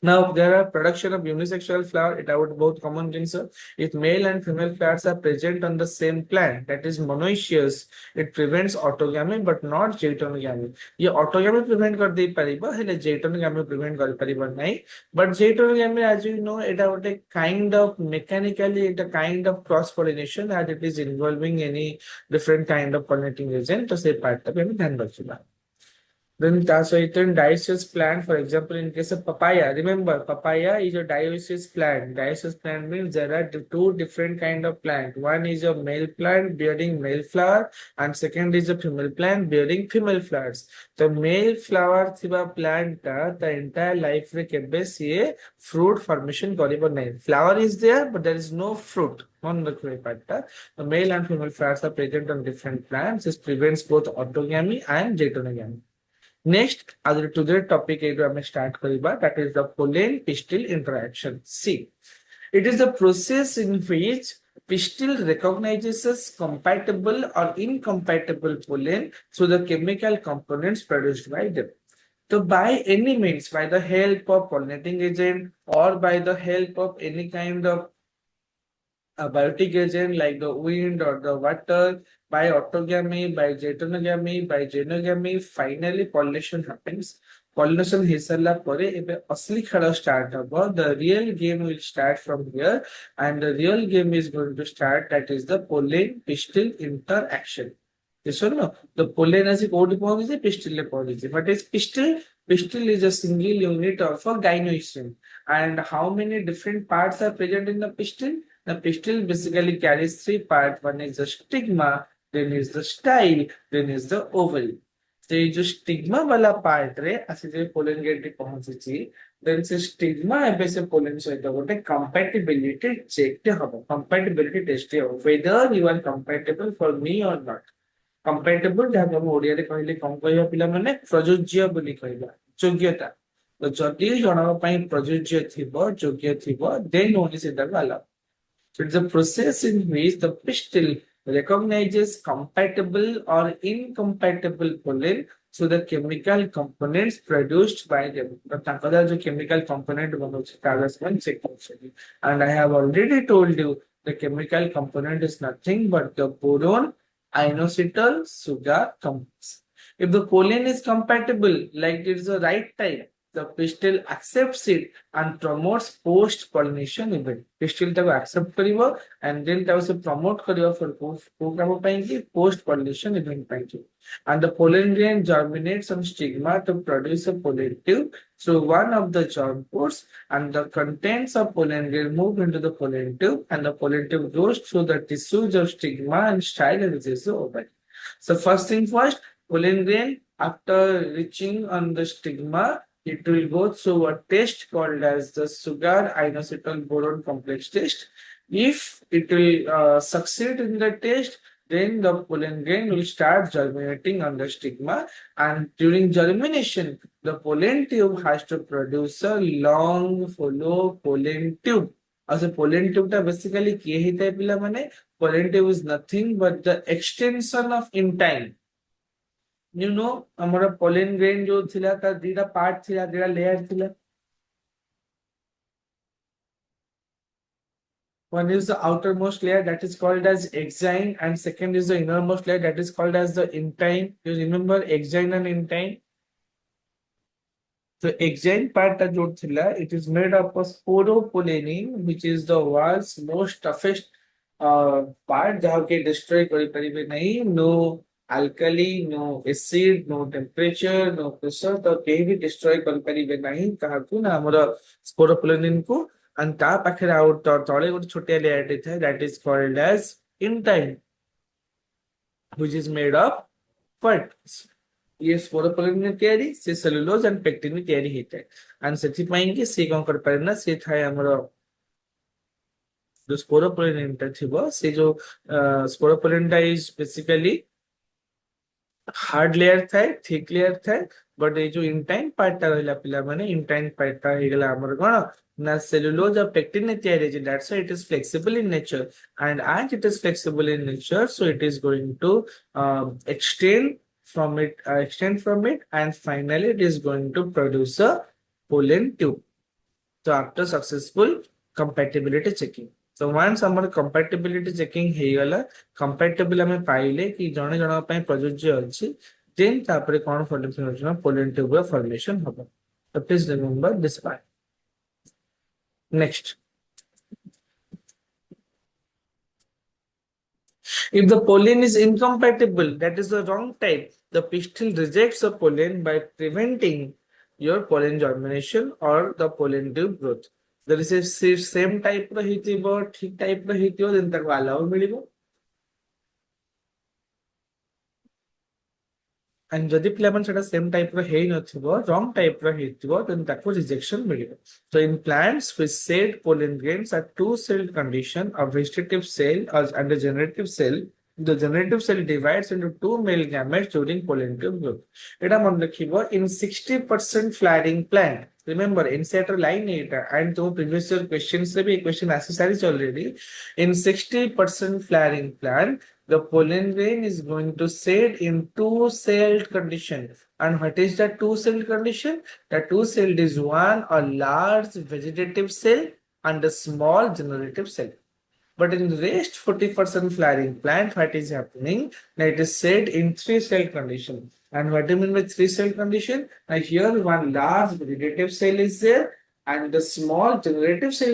Now there are production of unisexual flower. It would both common things. If male and female flowers are present on the same plant, that is monoecious, it prevents autogamy but not jatonogamy. ये autogamy prevent कर दे परिबा, हेले jatonogamy prevent कर परिबा नहीं. But jatonogamy, as you know, it would a kind of mechanically, it a kind of cross pollination as it is involving any different kind of pollinating agent. तो से part तक हमें ध्यान रखना. Then dioecious plant, for example, in case of papaya, remember papaya is a dioecious plant. Dioecious plant means there are two different kind of plant. One is a male plant bearing male flower, and second is a female plant bearing female flowers. The male flower thiba plant the entire life re kebe siye fruit formation karibo nahi. Flower is there, but there is no fruit. The male and female flowers are present on different plants. This prevents both autogamy and jatonogamy. Next, to the topic we start kariba, that is the pollen pistil interaction. See, it is the process in which pistil recognizes compatible or incompatible pollen through the chemical components produced by them. So by any means, by the help of pollinating agent or by the help of any kind of a biotic agent like the wind or the water, by autogamy, by jatonogamy, by genogamy, finally pollination happens. Pollination hisarla pore ebe asli khela start habo. The real game will start from here, and the real game is going to start, that is the pollen pistil interaction. Yes or no? The pollen as a code pistil. What is pistil? Pistil is a single unit of a gynoecium. And how many different parts are present in the pistil? The pistil basically carries three parts. One is the stigma, then is the style, then is the ovary. तो ये जो stigma वाला part रे आसी जे pollen grain T पहुंची then से stigma एबे से पोलन सहित गोटे कंपैटिबिलिटी चेक टे हबो कंपैटिबिलिटी टेस्ट टे हबो whether you are compatible for me or not compatible जहाँ हम ओडिया रे कहले कम कहबा पिला माने प्रयोज्य बोली कहबा योग्यता तो जदि जणक पई प्रयोज्य थिबो योग्य थिबो देन ओनली सेटा allow. So it's a process in which the pistil recognizes compatible or incompatible pollen through the chemical components produced by them. But तांका जो chemical component बनोचे कागज में check करछे. And I have already told you the chemical component is nothing but the boron inositol sugar complex. If the pollen is compatible, like it's the right type, the pistil accepts it and promotes post pollination event. Pistil ताको accept करिवो and then ताको से promote करिवो for program पाएंगे post pollination event पाएंगे. And the pollen grain germinates on stigma to produce a pollen tube through one of the germ pores, and the contents of pollen grain move into the pollen tube, and the pollen tube goes through the tissues of stigma and stylizes the ovary. So first thing first, pollen grain after reaching on the stigma, it will go through a test called as the sugar inositol boron complex test. If it will succeed in the test, then the pollen grain will start germinating on the stigma, and during germination, the pollen tube has to produce a long hollow pollen tube. As a pollen tube ta basically kiye hita pila mane pollen tube is nothing but the extension of intine. You know, हमारा pollen grain जो थिला का दीदा part थिला दीदा layer थिला. One is the outermost layer that is called as exine, and second is the innermost layer that is called as the intine. You remember exine and intine? The exine part that जो थिला, it is made up of sporopollenin, which is the world's most toughest part जहाँ के destroy करी परिबे नहीं. No alkali, no acid, no temperature, no pressure, तो कहीं भी destroy कर परिबे नहीं कहा को ना हमारा sporopollenin को. And ता पाखरे आउट तळे गोटे छोटिया लेयर थे that is called as intine, which is made of fat. ये sporopollenin तयारी से cellulose and pectin में तयारी होता है. And सेठी पाएंगे से कौन कर पारे ना से थाए हमारा जो sporopollenin ता थिबो से जो sporopollenin is basically hard layer थाए थिक लेयर थाए बट ये जो इंटाइन पार्ट ता रहला पिला माने इंटाइन पार्ट ता हेगला हमर कोन ना सेलुलोज और पेक्टिन ने तयारी जे that's why it is flexible in nature and as it is flexible in nature so it is going to extend from it and finally it is going to produce a pollen tube. So after successful compatibility checking, so once our compatibility checking हेगला compatible हमें पाइले कि जने जने ପାଇଁ प्रयोज्य अछि then तापरे कोन formation होना pollen tube formation होगा. So please remember this part. Next, if the pollen is incompatible, that is the wrong type, the pistil rejects the pollen by preventing your pollen germination or the pollen tube growth. There is a same type ର ହେଇଥିବ ଠିକ type ର ହେଇଥିବ then ତାକୁ allow ମିଳିବ. And ଯଦି ପିଲାମାନେ ସେଟା same type ର ହେଇ ନଥିବ wrong type ର ହେଇଥିବ then ତାକୁ rejection ମିଳିବ. So in plants with said pollen grains are two-celled condition of vegetative cell and a generative cell. The generative cell divides into two male gametes during pollen tube growth. এটা মনে রাখিব in 60% flowering plant. Remember, NCERT line eta and to previous year questions se bhi question aasi sari already. In 60% flowering plant, the pollen grain is going to set in two-celled condition. And what is the two-celled condition? The two-celled is one a large vegetative cell and a small generative cell. But in the rest 40% flowering plant, what is happening? Now it is set in three-cell condition. And what do you mean by three-cell condition? Now here one large vegetative cell is there and the small generative cell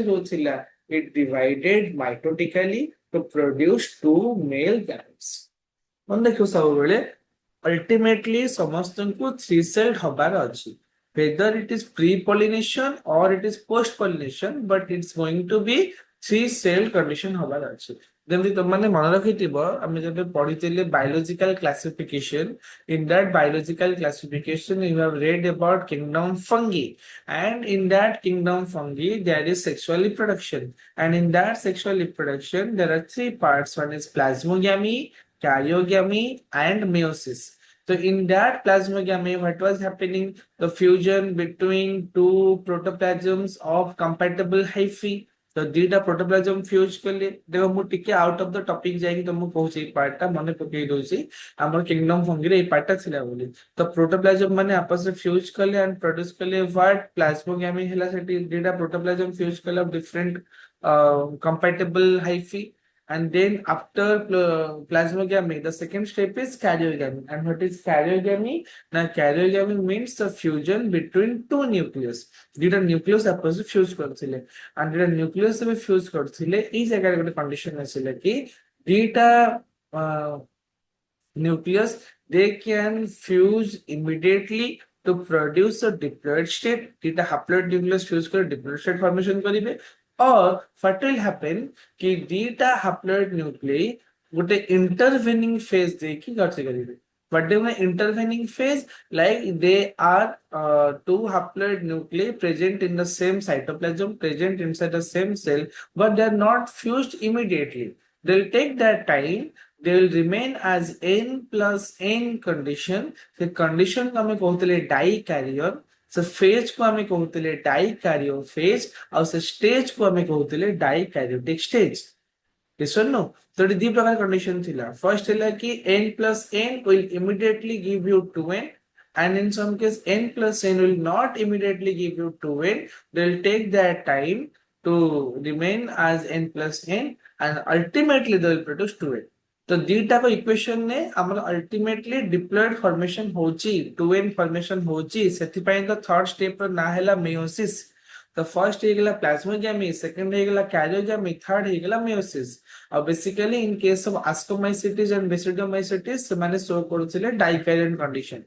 it divided mitotically to produce two male gametes. Ultimately समस्तଙ୍କୁ three-celled हबार अछि. Whether it is pre-pollination or it is post-pollination, but it's going to be three-celled condition हबार अछि. ଯେମିତି ତମମାନେ ମନେ ରଖିଥିବ ଆମେ ଯେବେ ପଢିଥିଲେ biological classification. In that biological classification you have read about kingdom fungi, and in that kingdom fungi there is sexual reproduction, and in that sexual reproduction there are three parts. One is plasmogamy, karyogamy, and meiosis. So in that plasmogamy, what was happening? The fusion between two protoplasms of compatible hyphae. तो दीटा protoplasm fuse कले देखो मु टिके out of the topic जाई तुमको कहूची पार्टटा मने पकई दोची हमर kingdom fungi रे पार्टटा थिला बोली तो प्रोटोप्लाज्म माने आपस में फ्यूज कले एंड प्रोड्यूस कले व्हाट प्लाज्मोगेमी हैला सेटी दीटा प्रोटोप्लाज्म फ्यूज कले of different compatible hyphae. And then after plasmogamy, the second step is karyogamy. And what is karyogamy? Now karyogamy means the fusion between two nucleus. Dita nucleus आपस में fuse करथिले. And dita nucleus में fuse करथिले इस जगह ଗୋଟେ condition आसिले कि dita nucleus they can fuse immediately to produce a diploid state. Dita haploid nucleus fuse कर diploid state formation करिवे. और what will happen कि दीटा haploid nuclei गोटे intervening phase देखी करते करिवे. What do you mean intervening phase? Like they are two haploid nuclei present in the same cytoplasm, present inside the same cell, but they are not fused immediately. They'll take that time. They will remain as n plus n condition. The condition को हमें कहते dicarrier. से phase को हमें कहते डाइकैरियो phase और से stage को हमें कहते dikaryotic stage. yes or no? तो दी प्रकार कंडीशन थिला. फर्स्ट थिला कि n plus n will immediately give you 2n, and in some case n plus n will not immediately give you 2n. They will take that time to remain as n plus n, and ultimately they will produce 2n. तो दीटा को equation ने हमर ultimately diploid formation होची 2n formation होची सेति पय तो third step पर ना हैला मेयोसिस. तो फर्स्ट हे गेला प्लाज्मोगेमी, सेकंड हे गेला कैरियोगेमी, थर्ड हे गेला मेयोसिस. और basically in case of ascomycetes and basidiomycetes माने शो करथिले डाइकैरियन कंडीशन.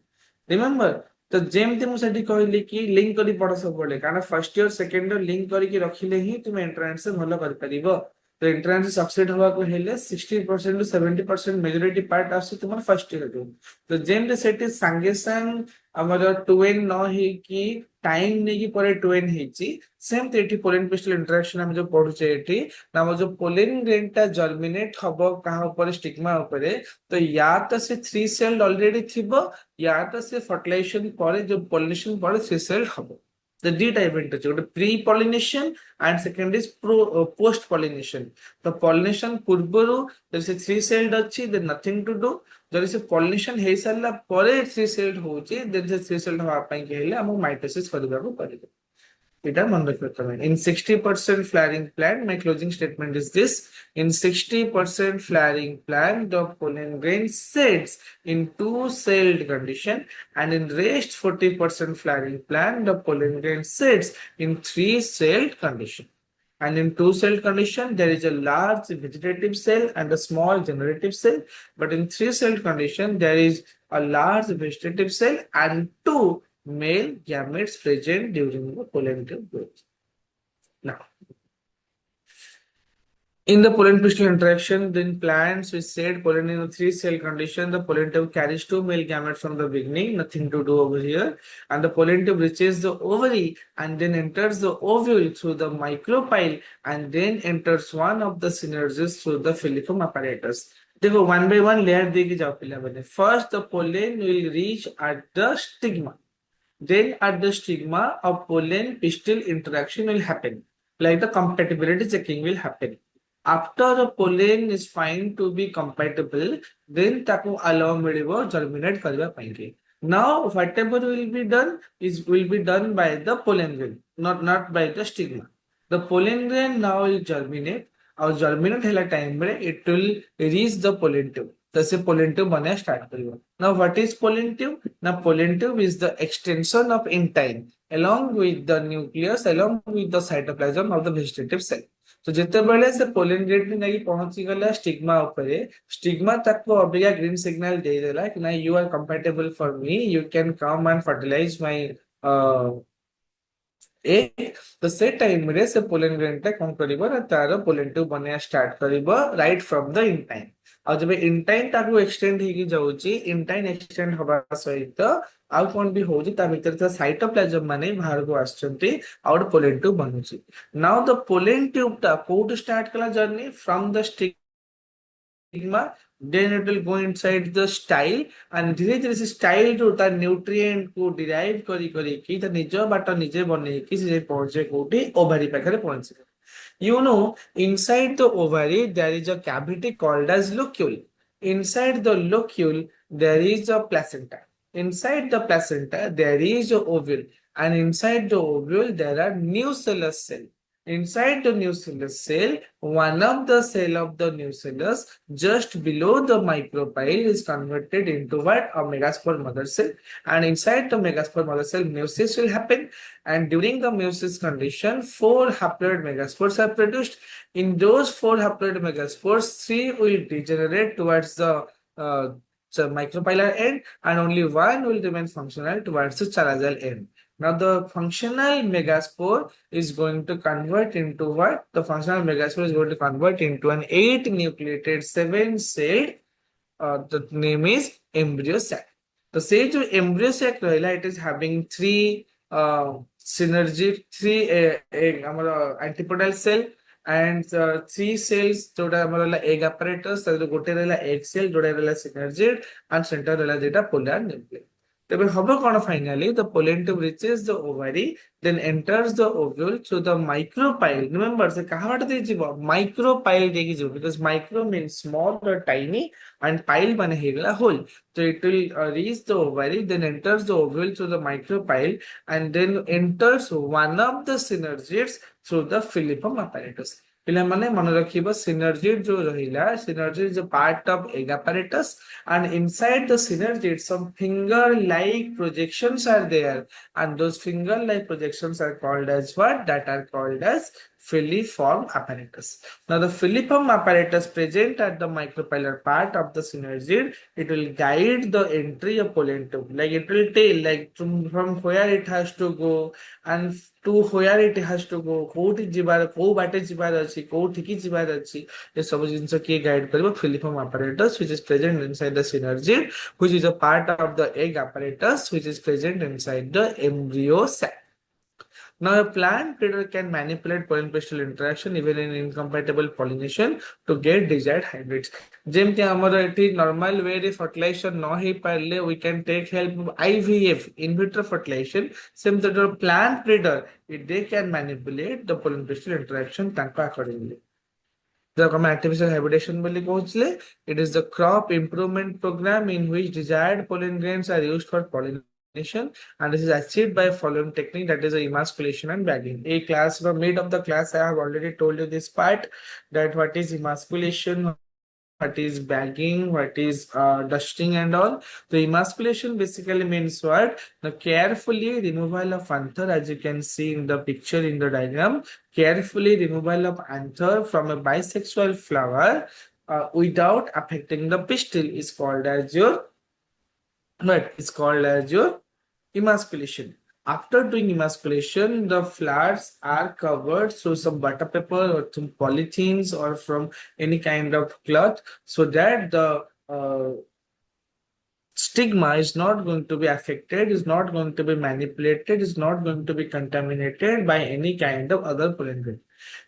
रिमेंबर तो जेमते मु सेठी कहली कि लिंक करी पढ सब बोले कारण first year second year link करी कि रखिले ही तुम एंट्रेंस से भलो कर परिबो. तो एंट्रेंस सक्सेड होगा को हेले 60% टू 70% मेजॉरिटी पार्ट आसे तुम फर्स्ट ईयर को. तो जेम सेठी संगे संग हमर 2n न हे कि टाइम ने कि परे 2n हेची सेम तेठी पोलेन पिस्टल इंटरेक्शन हम जो पढुचे एठी नाम जो पोलेन ग्रेन ता जर्मिनेट हबो कहा ऊपर स्टिग्मा ऊपर. तो या तो से 3 सेल ऑलरेडी थिबो या तो से फर्टिलाइजेशन परे जो पोलिनेशन परे 3 सेल हबो. The D type interchange, pre-pollination and second is post-pollination. The pollination पूर्वरु there is a 3-celled अच्छी, there is nothing to do. There is a pollination है साला परे 3-celled होची, there is a 3-celled हवा पाएं के लिए हम माइटोसिस करेगा वो करेगा. It is one in 60% flowering plant, my closing statement is this: in 60% flowering plant, the pollen grain sets in two-celled condition, and in rest 40% flowering plant, the pollen grain sets in three-celled condition. And in two-celled condition, there is a large vegetative cell and a small generative cell. But in three-celled condition, there is a large vegetative cell and two male gametes present during the pollen tube growth. Now, in the pollen pistil interaction, then plants which shed pollen in a 3-cell condition, the pollen tube carries two male gametes from the beginning, nothing to do over here, and the pollen tube reaches the ovary and then enters the ovule through the micropyle and then enters one of the synergies through the filiform apparatus. देखो one by one layer देके जाओ पिला बने. First, the pollen will reach at the stigma. Then at the stigma, a pollen pistil interaction will happen. Like the compatibility checking will happen. After the pollen is found to be compatible, then taku allow मिलिबो germinate करवा पाएंगे. Now whatever will be done will be done by the pollen grain, not by the stigma. The pollen grain now will germinate. और germinate हेला time में it will reach the pollen tube. तसे pollen tube बनना start करियो. Now what is pollen tube? Now pollen tube is the extension of intine along with the nucleus, along with the cytoplasm of the vegetative cell. तो जिते बेले से pollen grain नहीं पहुंची गला स्टिग्मा ऊपर स्टिग्मा तक को अबिया ग्रीन सिग्नल दे देला कि ना you are compatible for me, you can come and fertilize my egg तो से टाइम रे से पोलन ग्रेन टा कौन करिवो ना तार पोलन ट्यूब बनिया स्टार्ट करिवो राइट फ्रॉम द इंटाइन आ जब इंटाइन टाकू एक्सटेंड हेकी जाउची इंटाइन एक्सटेंड हबा सहित आउ कोन भी होउची ता भीतर था साइटोप्लाज्म माने बाहर को आछंती आउट पोलन ट्यूब बनुची नाउ द पोलन ट्यूब टा कोड स्टार्ट कला journey from the stigma, then it will go inside the style and धीरे धीरे से style जो तार nutrient को derive करी कि ता निज बाट निजे बने कि से पहुंचे कोठी ओवरी पाखरे पहुंचे you know inside the ovary there is a cavity called as locule inside the locule there is a placenta inside the placenta there is a ovule and inside the ovule there are nucellus cells. Inside the nucellus cell, one of the cell of the nucellus just below the micropyle is converted into what? A megaspore mother cell. And inside the megaspore mother cell, meiosis will happen. And during the meiosis condition, 4 haploid megaspores are produced. In those 4 haploid megaspores, 3 will degenerate towards the micropylar end and only 1 will remain functional towards the chalazial end. Now the functional megaspore is going to convert into what? The functional megaspore is going to convert into an 8 nucleated 7 celled the name is embryo sac. The say जो embryo sac रहिला it is having 3 synergy 3 ଆମର antipodal cell and 3 cells जोटा ଆମର ହେଲା egg apparatus गोटे रहला egg cell जोटा रहला synergid and center रहला जेटा polar nucleus. तबे हबो कोन finally the pollen tube reaches the ovary then enters the ovule through the micropyle remember से कहा बाटे दे जीवो micropyle देकी जीवो because micro means small or tiny and pile माने हेगला hole so it will reach the ovary then enters the ovule through the micropyle and then enters one of the synergids through the phyllium apparatus पिलामाने मन रखिबो synergid जो रहिला synergid is a part of egg apparatus and inside the synergid some finger like projections are there and those finger like projections are called as what that are called as filiform apparatus. Now the filiform apparatus present at the micropylar part of the synergid it will guide the entry of pollen tube like it will tell like from where it has to go and to where it has to go कोठी जिबार को बाटे जिबार अछि कोठी की जिबार अछि ये सब जिंस के गाइड करबो filiform apparatus which is present inside the synergid which is a part of the egg apparatus which is present inside the embryo sac. Now, a plant breeder can manipulate pollen pistil interaction even in incompatible pollination to get desired hybrids. जेमती हमर एठी normal way रे fertilization न हे Parle we can take help of IVF in vitro fertilization same that a plant breeder if they can manipulate the pollen pistil interaction तांका accordingly. The artificial hybridization बोली कहउछले it is the crop improvement program in which desired pollen grains are used for pollination and this is achieved by following technique that is emasculation and bagging. A class from mid of the class I have already told you this part that what is emasculation, what is bagging, what is dusting and all. The emasculation basically means what? The carefully removal of anther as you can see in the picture in the diagram. Carefully removal of anther from a bisexual flower without affecting the pistil is called as your what? It's called as your emasculation. After doing emasculation, the flowers are covered through some butter paper or some polythenes or from any kind of cloth so that the stigma is not going to be affected, is not going to be manipulated, is not going to be contaminated by any kind of other pollen grain.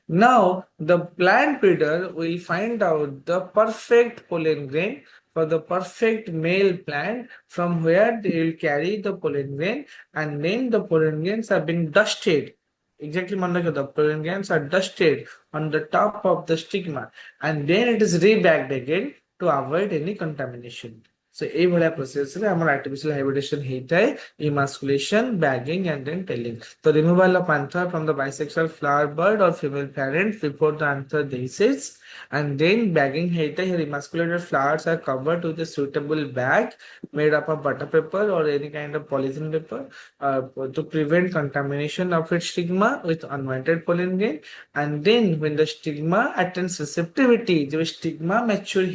Now, the plant breeder will find out the perfect pollen grain for the perfect male plant from where they will carry the pollen grain and then the pollen grains are being dusted. Exactly, the pollen grains are dusted on the top of the stigma and then it is rebagged again to avoid any contamination. So, a process is artificial hybridization heat, emasculation, bagging, and then telling. The removal of anther from the bisexual flower bird or female parent before the anther dehisces, and then bagging heat, here emasculated flowers are covered with a suitable bag made up of butter paper or any kind of polythene paper to prevent contamination of its stigma with unwanted pollen grain. And then when the stigma attains receptivity, the stigma mature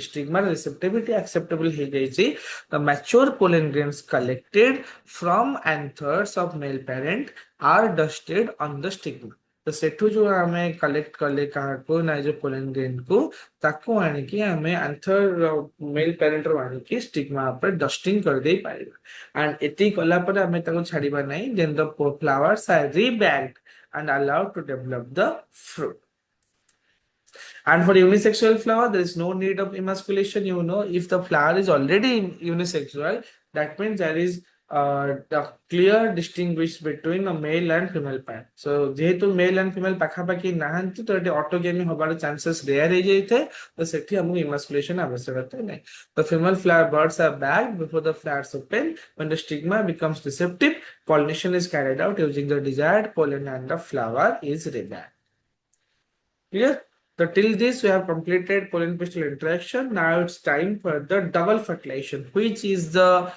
stigma receptivity acceptable हे जाइछि the mature pollen grains collected from anthers of male parent are dusted on the stigma तो सेठू जो आमे collect कले काको ना जो pollen grain को ताको आनिकी आमे आंथर मेल पेरेंट रो आनिकी स्टिग्मा पर डस्टिंग कर दे पारिबा एंड एती कला पर आमे ताको छाड़ीबा नै then the flowers are rebagged and allowed to develop the fruit. And for unisexual flower, there is no need of emasculation. You know, if the flower is already unisexual, that means there is the clear distinguish between a male and female plant. So, जेहेतु male and female पाखापाखी नाहंती तो ये autogamy होबार chances rare है जेते तो सेठी हमको emasculation आवश्यकता नहीं. The female flower buds are bagged before the flowers open. When the stigma becomes receptive, pollination is carried out using the desired pollen and the flower is rebagged. Clear? So till this we have completed pollen pistil interaction. Now it's time for the double fertilization, which is the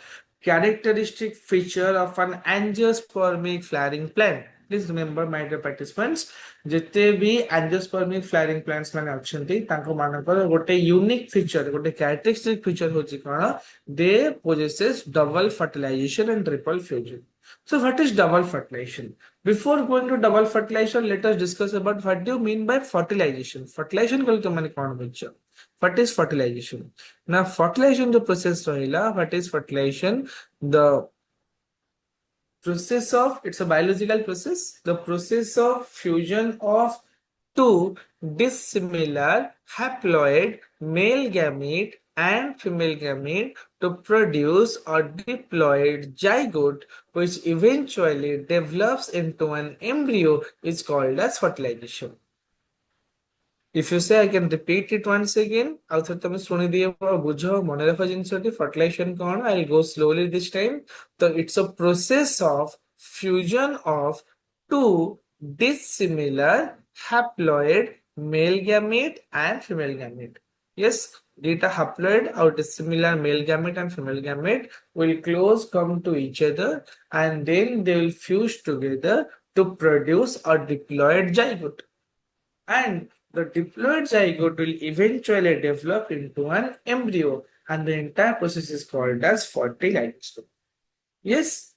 characteristic feature of an angiospermic flowering plant. Please remember, my dear participants, जिते भी angiospermic flowering plants माने अछंती तांको मानकर गोटे unique feature गोटे characteristic feature होची कोन दे possesses double fertilization and triple fusion. So what is double fertilization? Before going to double fertilization, let us discuss about what do you mean by fertilization. Fertilization कल तो मैंने कौन बच्चा? What is fertilization? Now fertilization the process रहिला. What is fertilization? The process of, it's a biological process, the process of fusion of two dissimilar haploid male gamete and female gamete to produce a diploid zygote which eventually develops into an embryo is called as fertilization. If you say I can repeat it once again, fertilization I'll go slowly this time. So it's a process of fusion of two dissimilar haploid male gamete and female gamete. Yes, data haploid or dissimilar male gamete and female gamete will close come to each other and then they will fuse together to produce a diploid zygote. And the diploid zygote will eventually develop into an embryo and the entire process is called as fertilization. Yes,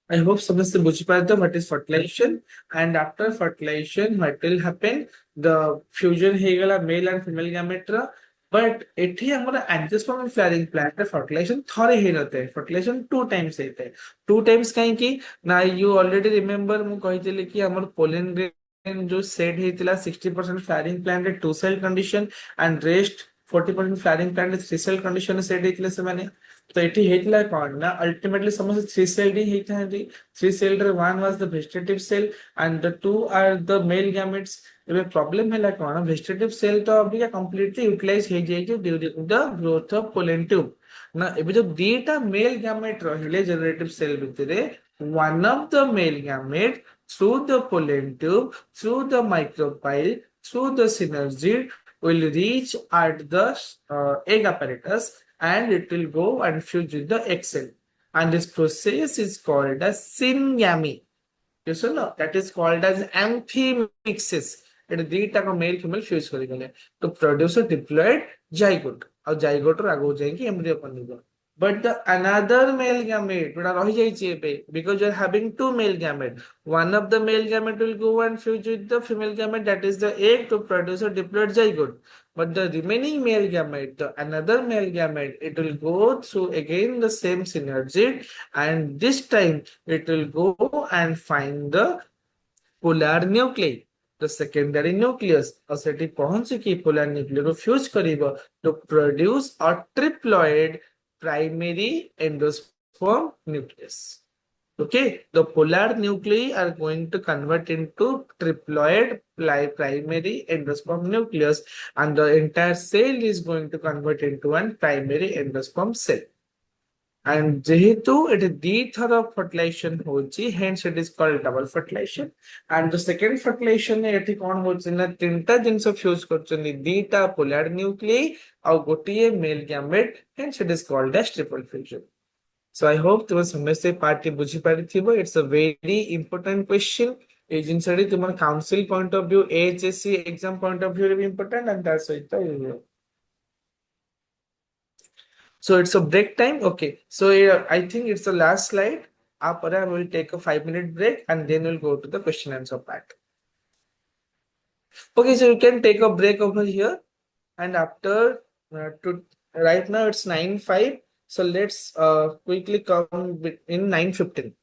I hope समझते बुझ पाए तो what is fertilization and after fertilization what will happen the fusion हेगला male and female gamete रा but एठी हमरा angiosperm flowering plant रे fertilization थोड़े ही रहते हैं fertilization two times होते हैं two times कहीं की ना you already remember मु कहितले कि हमर pollen जो सेट हेतिला 60% फ्लावरिंग प्लांट रे two cell condition and rest 40% flowering plant रे थ्री सेल कंडीशन सेट हेतिले से माने तो एठी हेतिला कोन ना अल्टीमेटली समस्त थ्री सेल डी हेतांती थ्री सेल रे one was the vegetative cell and the two are the male gametes एबे प्रॉब्लम हैला कोन वेजिटेटिव सेल तो अभी का कंप्लीटली यूटिलाइज हे जाय जे during the growth of pollen tube ना एबे जो दीटा मेल गैमेट रहिले जनरेटिव सेल भितरे one of the male gamete through the pollen tube, through the micropyle, through the synergy, will reach at the egg apparatus and it will go and fuse with the egg cell. And this process is called as syngamy. You should know that is called as amphimixis. It is the male female fuse to produce a diploid zygote. और zygote रो आगो जाएंगे embryo बनेगा. But the another male gamete because you are having two male gamete. One of the male gamete will go and fuse with the female gamete, that is the egg, to produce a diploid zygote. But the remaining male gamete, the another male gamete, it will go through again the same synergy, and this time it will go and find the polar nuclei. The secondary nucleus और सेठी पहुंच की polar nuclei को fuse करिबो to produce a triploid primary endosperm nucleus. Okay, the polar nuclei are going to convert into triploid primary endosperm nucleus and the entire cell is going to convert into one primary endosperm cell. And jehetu it is the third of fertilization hochi, hence it is called double fertilization. And the second fertilization एठी कौन होची ना तीनटा जिनस fuse करचनी दीटा polar nuclei और गोटिए male gamete, hence it is called as triple fusion. So I hope तुम समझते party बुझी पारिथिबो. It's a very important question. ए जिनसडी तुमर council point of view, AHSC exam point of view रे भी important and that's it. So it's a break time. Okay. So I think it's the last slide. After that, we'll take a 5 minute break and then we'll go to the question answer part. Okay, so you can take a break over here. And after to right now it's 9:05. So let's quickly come in 9:15.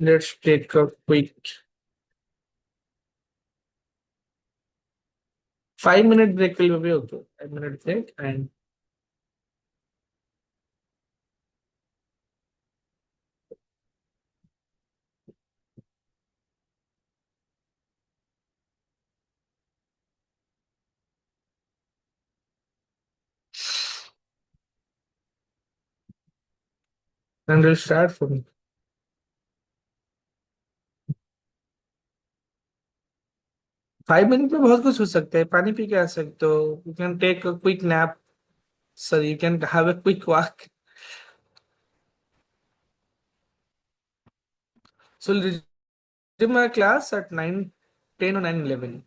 Let's take a quick 5 minute break will be okay. 5 minute break and then we'll start from 5 minute में बहुत कुछ हो सकता है पानी P के आ सकते हो you can take a quick nap sir you can have a quick walk so resume my class at 9:10 or 9:11.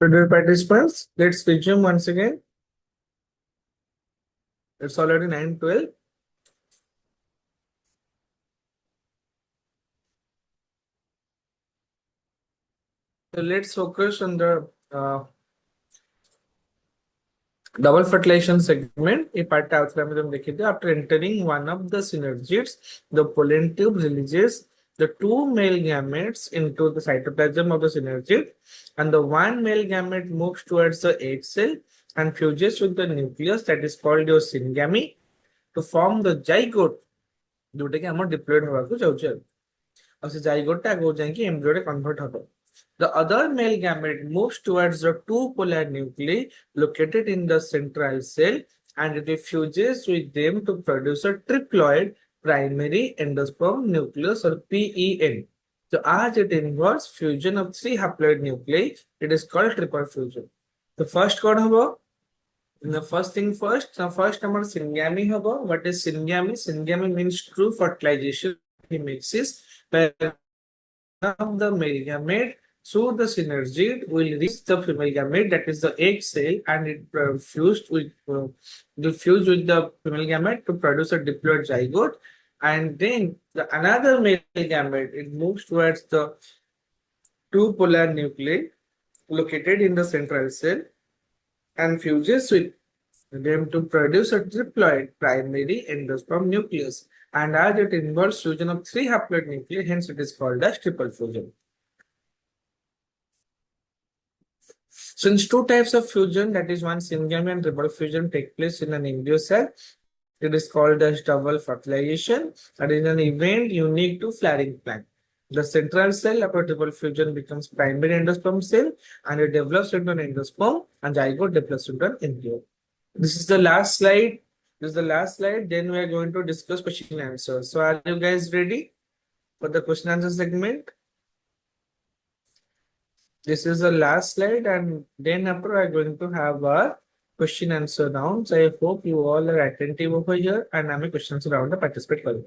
So dear participants, let's resume once again. It's already 9:12. So let's focus on the double fertilization segment. A part after entering one of the synergids, the pollen tube releases the two male gametes into the cytoplasm of the synergid, and the one male gamete moves towards the egg cell and fuses with the nucleus that is called your syngamy to form the zygote, जोटा कि हमर diploid होबाकू जाउछ और से zygote टा आगो जाके embryo रे convert हबो. The other male gamete moves towards the two polar nuclei located in the central cell, and it fuses with them to produce a triploid primary endosperm nucleus, or PEN. So as it involves fusion of three haploid nuclei, it is called triple fusion. The first code hobo. The first thing first, the first number syngamy hobo. What is syngamy? Syngamy means true fertilization. He mixes where of the male gamete through the synergid will reach the female gamete, that is the egg cell, and it will fuse with the female gamete to produce a diploid zygote. And then another male gamete, it moves towards the two polar nuclei located in the central cell and fuses with them to produce a triploid primary endosperm nucleus. And as it involves fusion of three haploid nuclei, hence it is called as triple fusion. Since two types of fusion, that is one syngamy and triple fusion, take place in an embryo cell, it is called as double fertilization, and is an event unique to flowering plant. The central cell after triple fusion becomes primary endosperm cell, and it develops into an endosperm, and zygote develops into an embryo. This is the last slide. This is the last slide. Then we are going to discuss question and answer. So are you guys ready for the question and answer segment? This is the last slide, and then after we are going to have a question answer round. So I hope you all are attentive over here, and I'm a question answer round the participate call.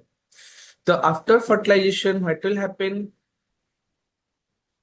So after fertilization, what will happen?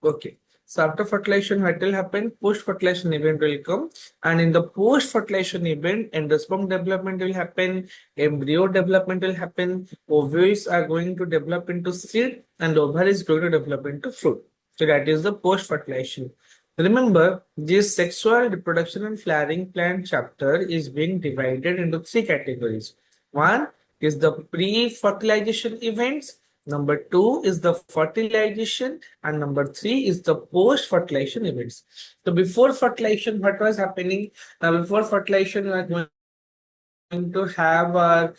Okay. So after fertilization, what will happen? Post-fertilization event will come, and in the post-fertilization event, endosperm development will happen, embryo development will happen, ovules are going to develop into seed, and ovary is going to develop into fruit. So that is the post-fertilization. Remember, this sexual reproduction and flowering plant chapter is being divided into three categories. One is the pre-fertilization events. Number two is the fertilization, and number three is the post-fertilization events. So before fertilization, what was happening? Before fertilization, we are going to have a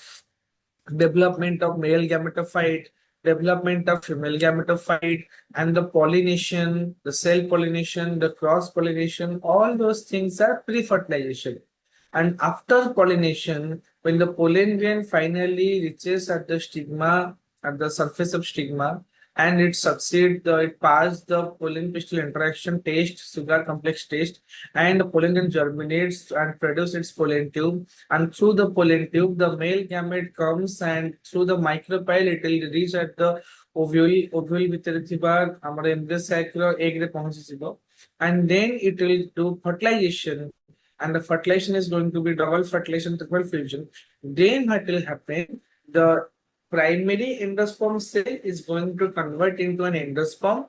development of male gametophyte, development of female gametophyte, and the pollination, the cell pollination, the cross pollination, all those things are pre-fertilization. And after pollination, when the pollen grain finally reaches at the stigma, at the surface of stigma, and it succeeds, it passed the pollen pistil interaction test, sugar complex test, and the pollen then germinates and produces its pollen tube. And through the pollen tube, the male gamete comes, and through the micropyle, it will reach at the ovule ଭିତରେ ଥିବା ଆମର embryo sac ର egg ରେ ପହଞ୍ଚିଯିବ, and then it will do fertilization, and the fertilization is going to be double fertilization, triple fusion. Then what will happen? The primary endosperm cell is going to convert into an endosperm.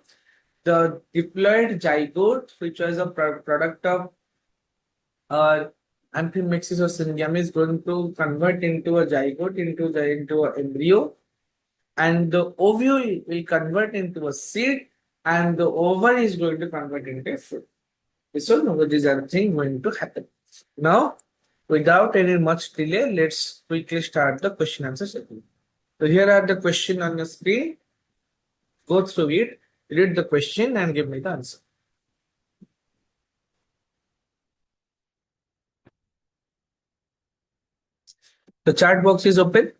The diploid zygote, which was a product of amphimexis or syngamy, is going to convert into a zygote, into an embryo, and the ovule will convert into a seed, and the ovary is going to convert into a fruit. So these are things going to happen. Now, without any much delay, let's quickly start the question answer segment. So here are the question on the screen. Go through it, read the question, and give me the answer. The chat box is open.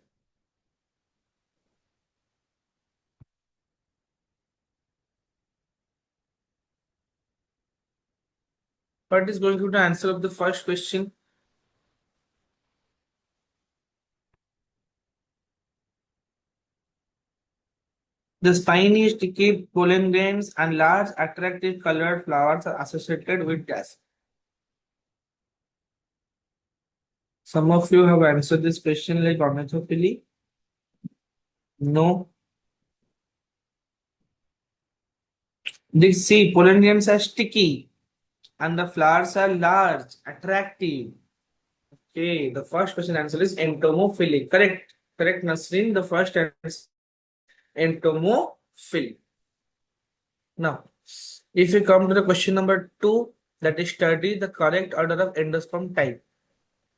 What is going to be the answer of the first question? The spiny, sticky pollen grains and large, attractive colored flowers are associated with gas. Some of you have answered this question like ornithophilia. No. The see, pollen grains are sticky and the flowers are large, attractive. Okay, the first question answer is entomophilic. Correct. Correct, Nasreen. The first answer entomophilic. Now, if you come to the question number 2, that is study the correct order of endosperm type.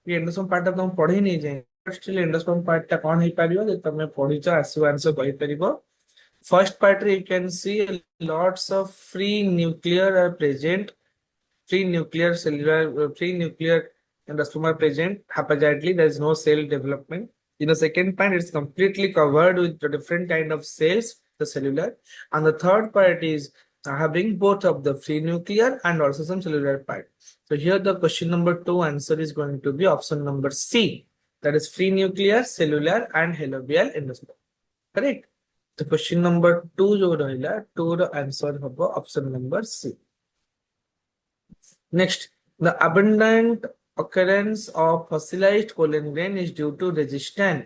ये endosperm part तो हम पढ़ी नहीं जाए but still endosperm part टा कौन है पारियो जे तमे पढ़िच आसु आंसर कहि परिबो फर्स्ट पार्ट रे you can see lots of free nuclear are present free nuclear cellular free nuclear endosperm are present haphazardly. There is no cell development. In the second part, it's completely covered with the different kind of cells, the cellular. And the third part is having both of the free nuclear and also some cellular part. So here the question number 2 answer is going to be option number C. That is free nuclear, cellular and halobial endosperm. Correct? The question number 2 जो रहिला 2 रो answer होबो option number C. Next, the abundant occurrence of fossilized pollen grain is due to resistance.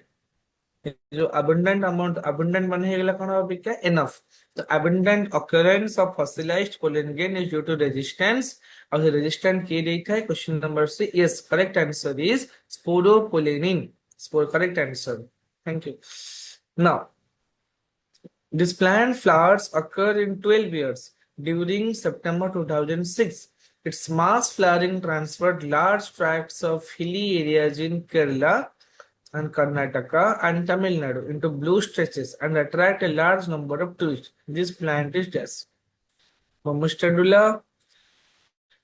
जो abundant amount abundant बने हेगला कौन होबे क्या enough. The abundant occurrence of fossilized pollen grain is due to resistance. और the resistance के देता है question number C. Yes, correct answer is sporopollenin. Correct answer. Thank you. Now, this plant flowers occur in 12 years during September 2006. Its mass flowering transferred large tracts of hilly areas in Kerala and Karnataka and Tamil Nadu into blue stretches and attract a large number of tourists. This plant is just Mustardula,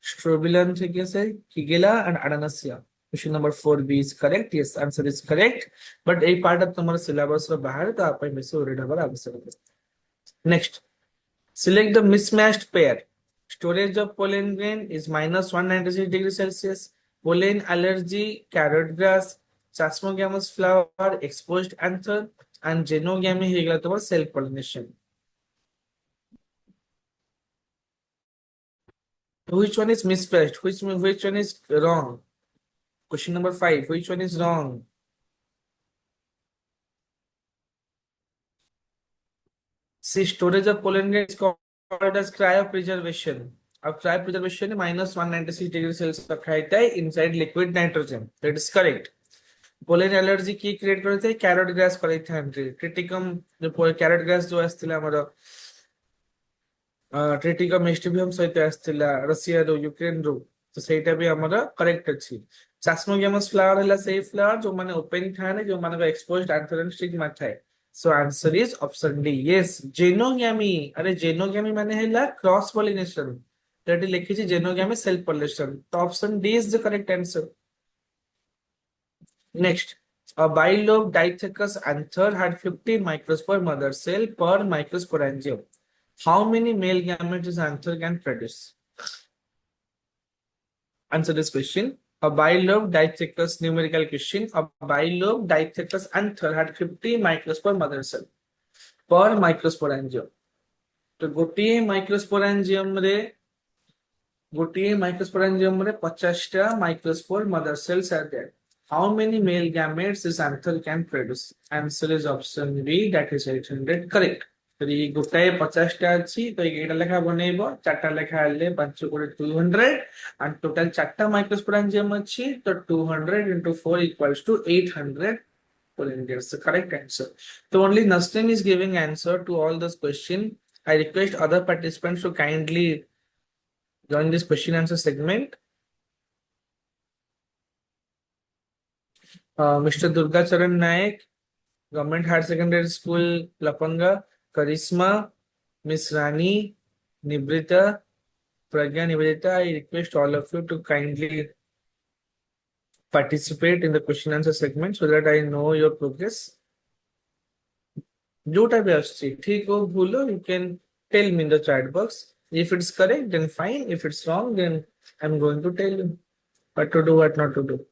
Strobilanthicaceae, Kigela, and Adanasia. Question number 4B is correct. Yes, answer is correct. But a part of the syllabus of Bahar, the upper Next, select the mismatched pair. Storage of pollen grain is minus 196 degrees Celsius. Pollen allergy, carrot grass, chasmogamous flower, exposed anther, and genogamy hegla self pollination. Which one is mismatched? Which one is wrong? Question number 5. Which one is wrong? See, storage of pollen grain is called as cryopreservation. Of cryopreservation, minus 196 degrees Celsius inside liquid nitrogen. That is correct. Pollen allergy की create करते हैं carrot grass करते हैं triticum जो carrot grass जो आस्तिला हमारा triticum एस्टिबियम सहित आस्तिला Russia रो Ukraine रो तो सेटा भी हमारा correct अच्छी Chasmogamous flower है सही flower जो माने open था ना जो माने का exposed anther stigma था So answer is option D. Yes, genogamy. अरे genogamy माने है ला cross pollination. That is लिखी थी genogamy self pollination. So option D is the correct answer. Next, a bilobe dithecus anther had 50 microspore mother cell per microsporangium. How many male gametes this anther can produce? Answer this question. A bilobe dithecus numerical question. A bilobe dithecus anther had 50 microspore mother cell per microsporangium. तो गोटिए microsporangium रे 50टा microspore mother cells are there. How many male gametes this anther can produce? Answer is option B, that is 800. Correct. तो ये गोटाए 50टा अच्छी तो एटा लेखा बनेइबो 4टा लेखा आले 5 कोड़े 200 and total 4टा microsporangium अच्छी तो 200 into 4 equals to 800 pollen grains. The correct answer. So only Nasrin is giving answer to all this question. I request other participants to kindly join this question answer segment. Mr. Durga Charan Naik, Government Higher Secondary School, Lapanga, Karisma, Miss Rani, Nibrita, Pragya Nivedita, I request all of you to kindly participate in the question answer segment so that I know your progress. You can tell me in the chat box. If it's correct, then fine. If it's wrong, then I'm going to tell you what to do, what not to do.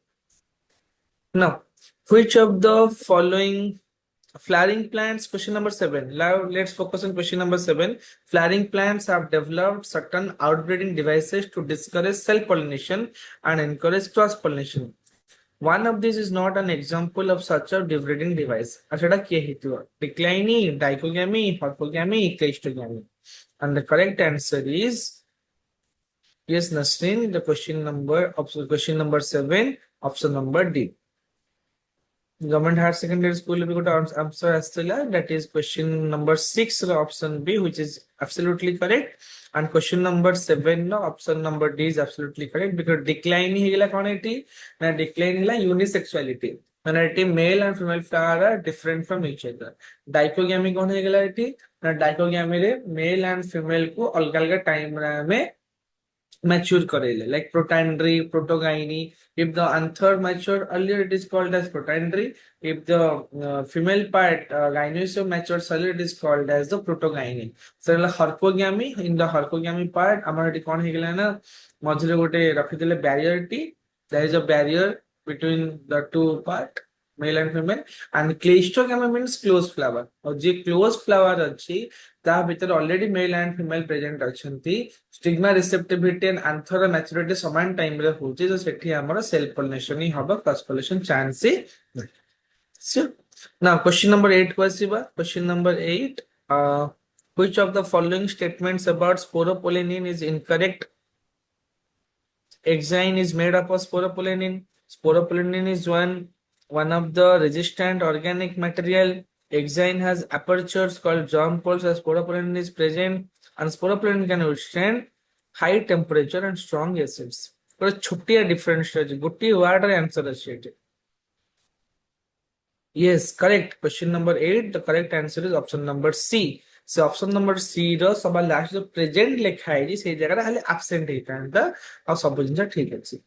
Now, which of the following Flowering plants, question number 7. Now let's focus on question number 7. Flowering plants have developed certain outbreeding devices to discourage self-pollination and encourage cross-pollination. One of these is not an example of such a breeding device. Achada kiye hitwa? Declining, dichogamy, orthogamy, cleistogamy. And the correct answer is yes, Nasrin. The question number 7, option number D. Government higher secondary school भी ଗୋଟେ answer ଆସିଥିଲା, that is question number 6 ର option B, which is absolutely correct, and question number 7 ର option number D is absolutely correct, because decline ହେଇଗଲା କଣ ଏଠି ନା decline ହେଲା unisexuality, ମାନେ ଏଠି male and female flower are different from each other. Dichogamy କଣ ହେଇଗଲା ଏଠି ନା dichogamy ରେ male and female କୁ ଅଲଗା ଅଲଗା time ରେ ଆମେ mature करेले, like protandry, protogyny. If the anther matured earlier, it is called as protandry. If the female part gynoecium matures earlier, it is called as the protogyny. So hercogamy, in the hercogamy part amar एटी कोन हेगला ना मझरे गोटे रखिदेले barrier टी, there is a barrier between the two part, male and female, and cleistogamy means closed flower, और जे closed flower अच्छी ता भीतर already male and female present अच्छंती, stigma receptivity and anther maturity समान टाइम रे होची, तो सेठी हमर सेल्फ पोलिनेशन ही हबो, क्रॉस पोलिनेशन चांस ही नहीं. So now question number 8 को आसीबा. Question number 8, which of the following statements about sporopollenin is incorrect? Exine is made up of sporopollenin. Sporopollenin is one of the resistant organic material. Exine has apertures called germ poles as sporopollenin is present, and sporopollenin can withstand high temperature and strong acids. पर छोटिया difference है, गोटी word रे answer है. Yes, correct. Question number 8, the correct answer is option number C. So option number C row Saba last जो present लिखा है जी सही जगह खाली absent है था, और सब जिनिस ठीक है.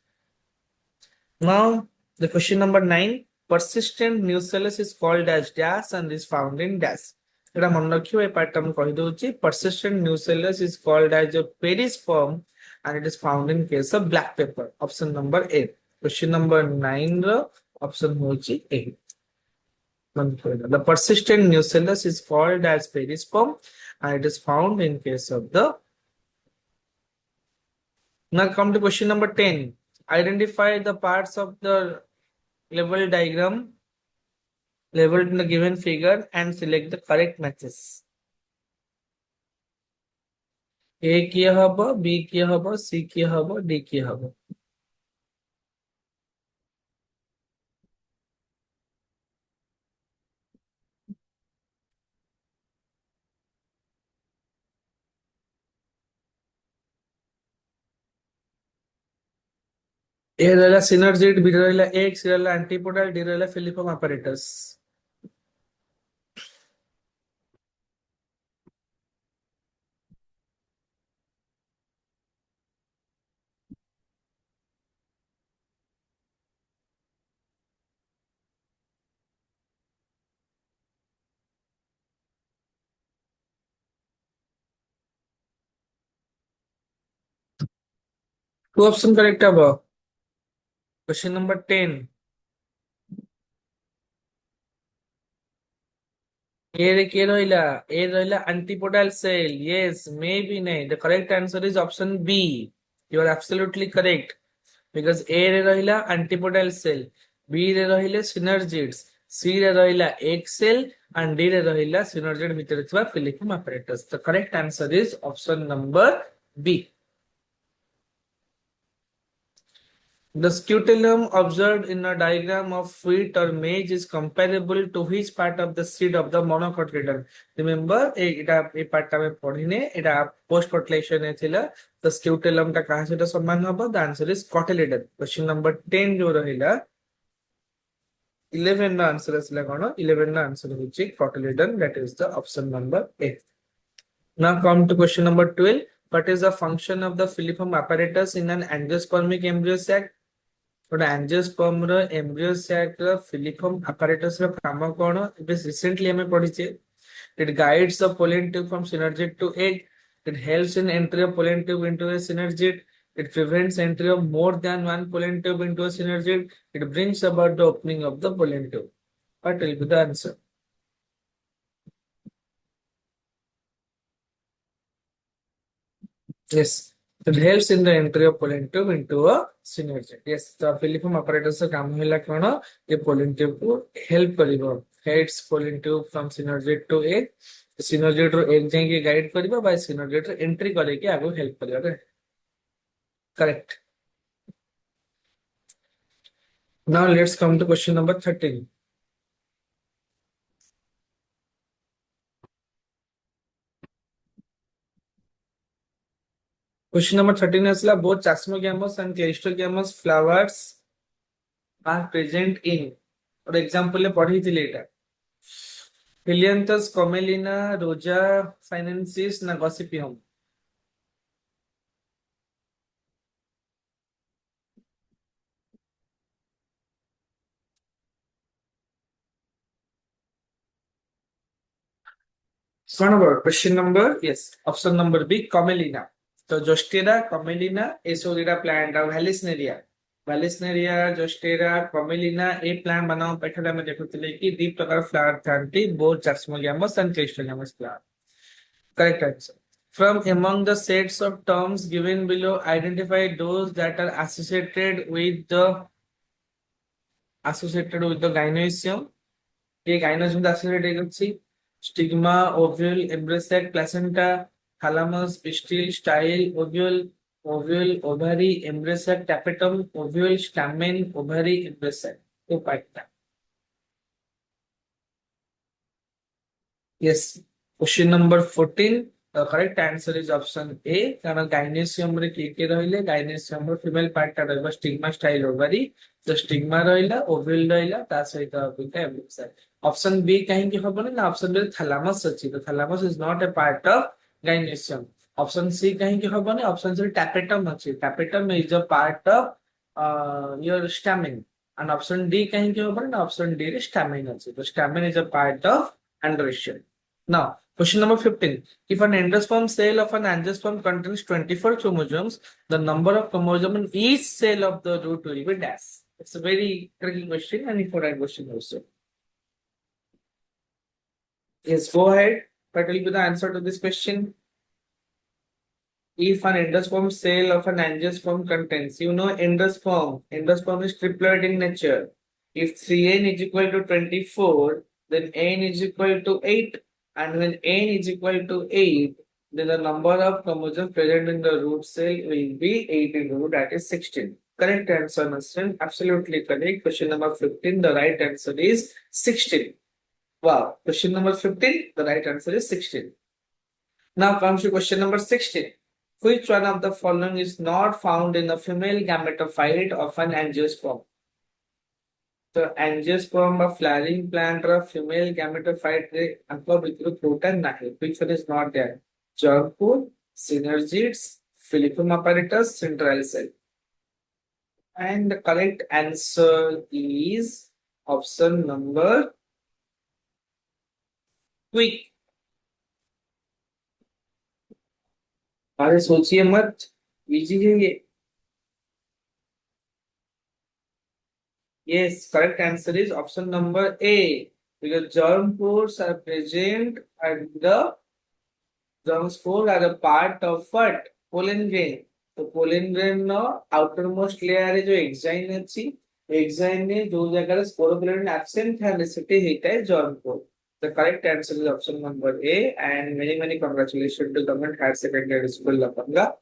Now the question number 9, persistent nucellus is called as dash and is found in dash. एटा मन रखियो, ए पार्ट हम कहि दोछि. Persistent nucellus is called as a perisperm and it is found in case of black pepper. Option number 8. Question number 9 row option होछि A. The persistent nucellus is called as perisperm and it is found in case of the. Now come to question number 10. Identify the parts of the level diagram labeled in the given figure and select the correct matches. A किया हबो, B किया हबो, C किया हबो, D किया हबो. A रहला synergid, B रहला X रहला antipodal, D रहला Philippum apparatus. Two option correct habo. Question number 10. A रहला antipodal cell. Yes, maybe nahi. The correct answer is option B. You are absolutely correct. Because A रे रहला antipodal cell, B रे रहले synergids, C रे रहला egg cell, and D रे रहला synergid भितर थिबा Philippum apparatus. The correct answer is option number B. The scutellum observed in a diagram of wheat or maize is comparable to which part of the seed of the monocotyledon? Remember, A part में पढ़िने, एटा post fertilization है थिला. The scutellum टा कहाँ से टा समान होगा? The answer is cotyledon. Question number 10 जो रहेला 11 रा answer है कौन? 11 रा answer होची cotyledon. That is the option number A. Now come to question number 12. What is the function of the Philippum apparatus in an angiospermic embryo sac? ଗୋଟେ angiosperm ର embryo sac ର Philippum apparatus ର କାମ କଣ? ଏବେ recently ଆମେ ପଢିଛେ. It guides the pollen tube from synergid to egg. It helps in entry of pollen tube into a synergid. It prevents entry of more than one pollen tube into a synergid. It brings about the opening of the pollen tube. What will be the answer? Yes, it helps in the entry of pollen tube into a synergy. Yes, the filiform apparatus काम होला कौन ये pollen tube को help करिवो heads pollen tube from synergy to egg synergy to egg जाएंगे guide करिवो by synergy to entry करेगी आगो help करिवो correct. Now let's come to question number 13. Question number 13 is both chasmogamous and cleistogamous flowers are present in. For example, पढ़ी थी later. Helianthus, Commelina, Roja, Sinensis, na Gossypium. What about question number? Yes, option number B, Commelina. So, Jostera, Commelina, Asolida plant, or Vallisneria. Vallisneria, Jostera, Commelina, a plant बनाओ पैठा में देखो तो लेकी deep प्रकार flower planting, both Jasmogamous and Cleistogamous flower. Correct answer. From among the sets of terms given below, identify those that are associated with the gynoecium. ये gynoecium associated है stigma, ovule, embryosac, placenta, thalamus, pistil, style, ovule, ovary, embryosac, tapetum, ovule, stamen, ovary, embryosac. तो पाइटा. Yes. Question number 14. The correct answer is option A. कारण gynoecium रे के रहिले gynoecium रो female part टा रहबा stigma style ovary. The stigma रहिला ovule रहिला ता सहित अबिका embryosac. Option B कहीं के हबने ना option B thalamus अछि. The thalamus is not a part of gynoecium. Option C कहीं के हबने option C tapetum अछि. Tapetum is a part of your stamen. And option D कहीं के हबने ना option D is stamen अछि. The stamen is a part of androecium. Now, question number 15. If an endosperm cell of an angiosperm contains 24 chromosomes, the number of chromosomes in each cell of the root will be dash. It's a very tricky question and important question also. Yes, go ahead. What will be the answer to this question? If an endosperm cell of an angiosperm contains, endosperm is triploid in nature. If 3n is equal to 24, then n is equal to 8. And when n is equal to 8, then the number of chromosomes present in the root cell will be 8 in the root, that is 16. Correct answer, Nasrin. Absolutely correct. Question number 15, the right answer is 16. Wow. Question number 15, the right answer is 16. Now comes to question number 16. Which one of the following is not found in a female gametophyte of an angiosperm? The angiosperm of flowering plant or female gametophyte protein nahi. Which one is not there? Germ pool, synergids, filiform apparatus, central cell. And the correct answer is option number quick. अरे सोचिए मत easy है ये. Yes, correct answer is option number A. Because germ pores are present and the germ spores are a part of what? Pollen grain. तो pollen grain नो outermost layer है जो exine अच्छी exine ने जो जगह sporopollen absent है necessity है germ pore. The correct answer is option number A and many congratulations to government higher secondary school Lapanga.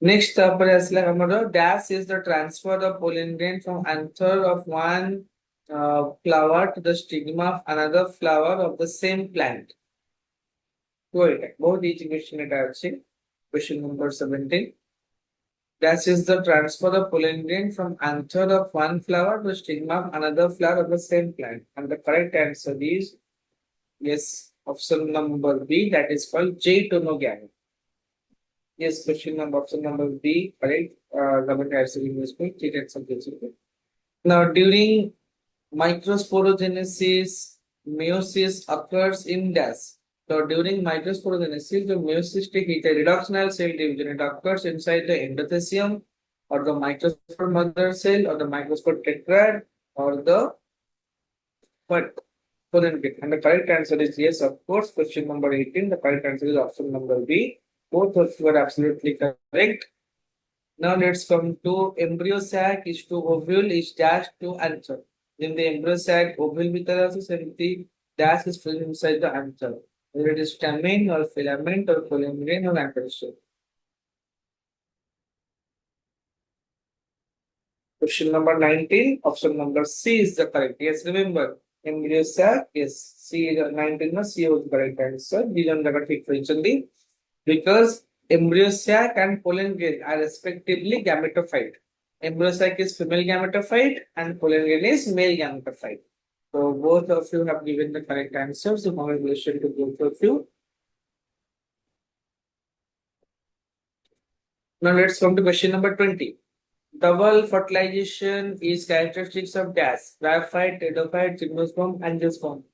Next up dash is the transfer of pollen grain from anther of one flower to the stigma of another flower of the same plant. Both each question. Question number 17. Dash is the transfer of pollen grain from anther of one flower to the stigma of another flower of the same plant. And the correct answer is yes, option number B, that is called J-tonogamy. Yes, question number option number B, correct. Government higher secondary school, treated subjects. Now, during microsporogenesis, meiosis occurs in dash. So, during microsporogenesis, the meiosis is a reductional cell division. It occurs inside the endothecium or the microspore mother cell or the microspore tetrad or the what? And the correct answer is yes, of course. Question number 18. The correct answer is option number B. Both of you are absolutely correct. Now let's come to embryo sac is to ovule is dash to anther. In the embryo sac, ovule ଭିତରେ ଅଛି ସେମିତି dash is filled inside the anther. Whether it is stamen or filament or polymerase or anther. Question number 19, option number C is the correct. Yes, remember, embryo sac, yes, C is 19, no, C was the correct answer. These are the ठीक କହିଛନ୍ତି because embryo sac and pollen grain are respectively gametophyte. Embryo sac is female gametophyte and pollen grain is male gametophyte. So both of you have given the correct answer. So congratulations to both of you. Now let's come to question number 20. Double fertilization is characteristics of gas, bryophyte, pteridophyte, gymnosperm, angiosperm.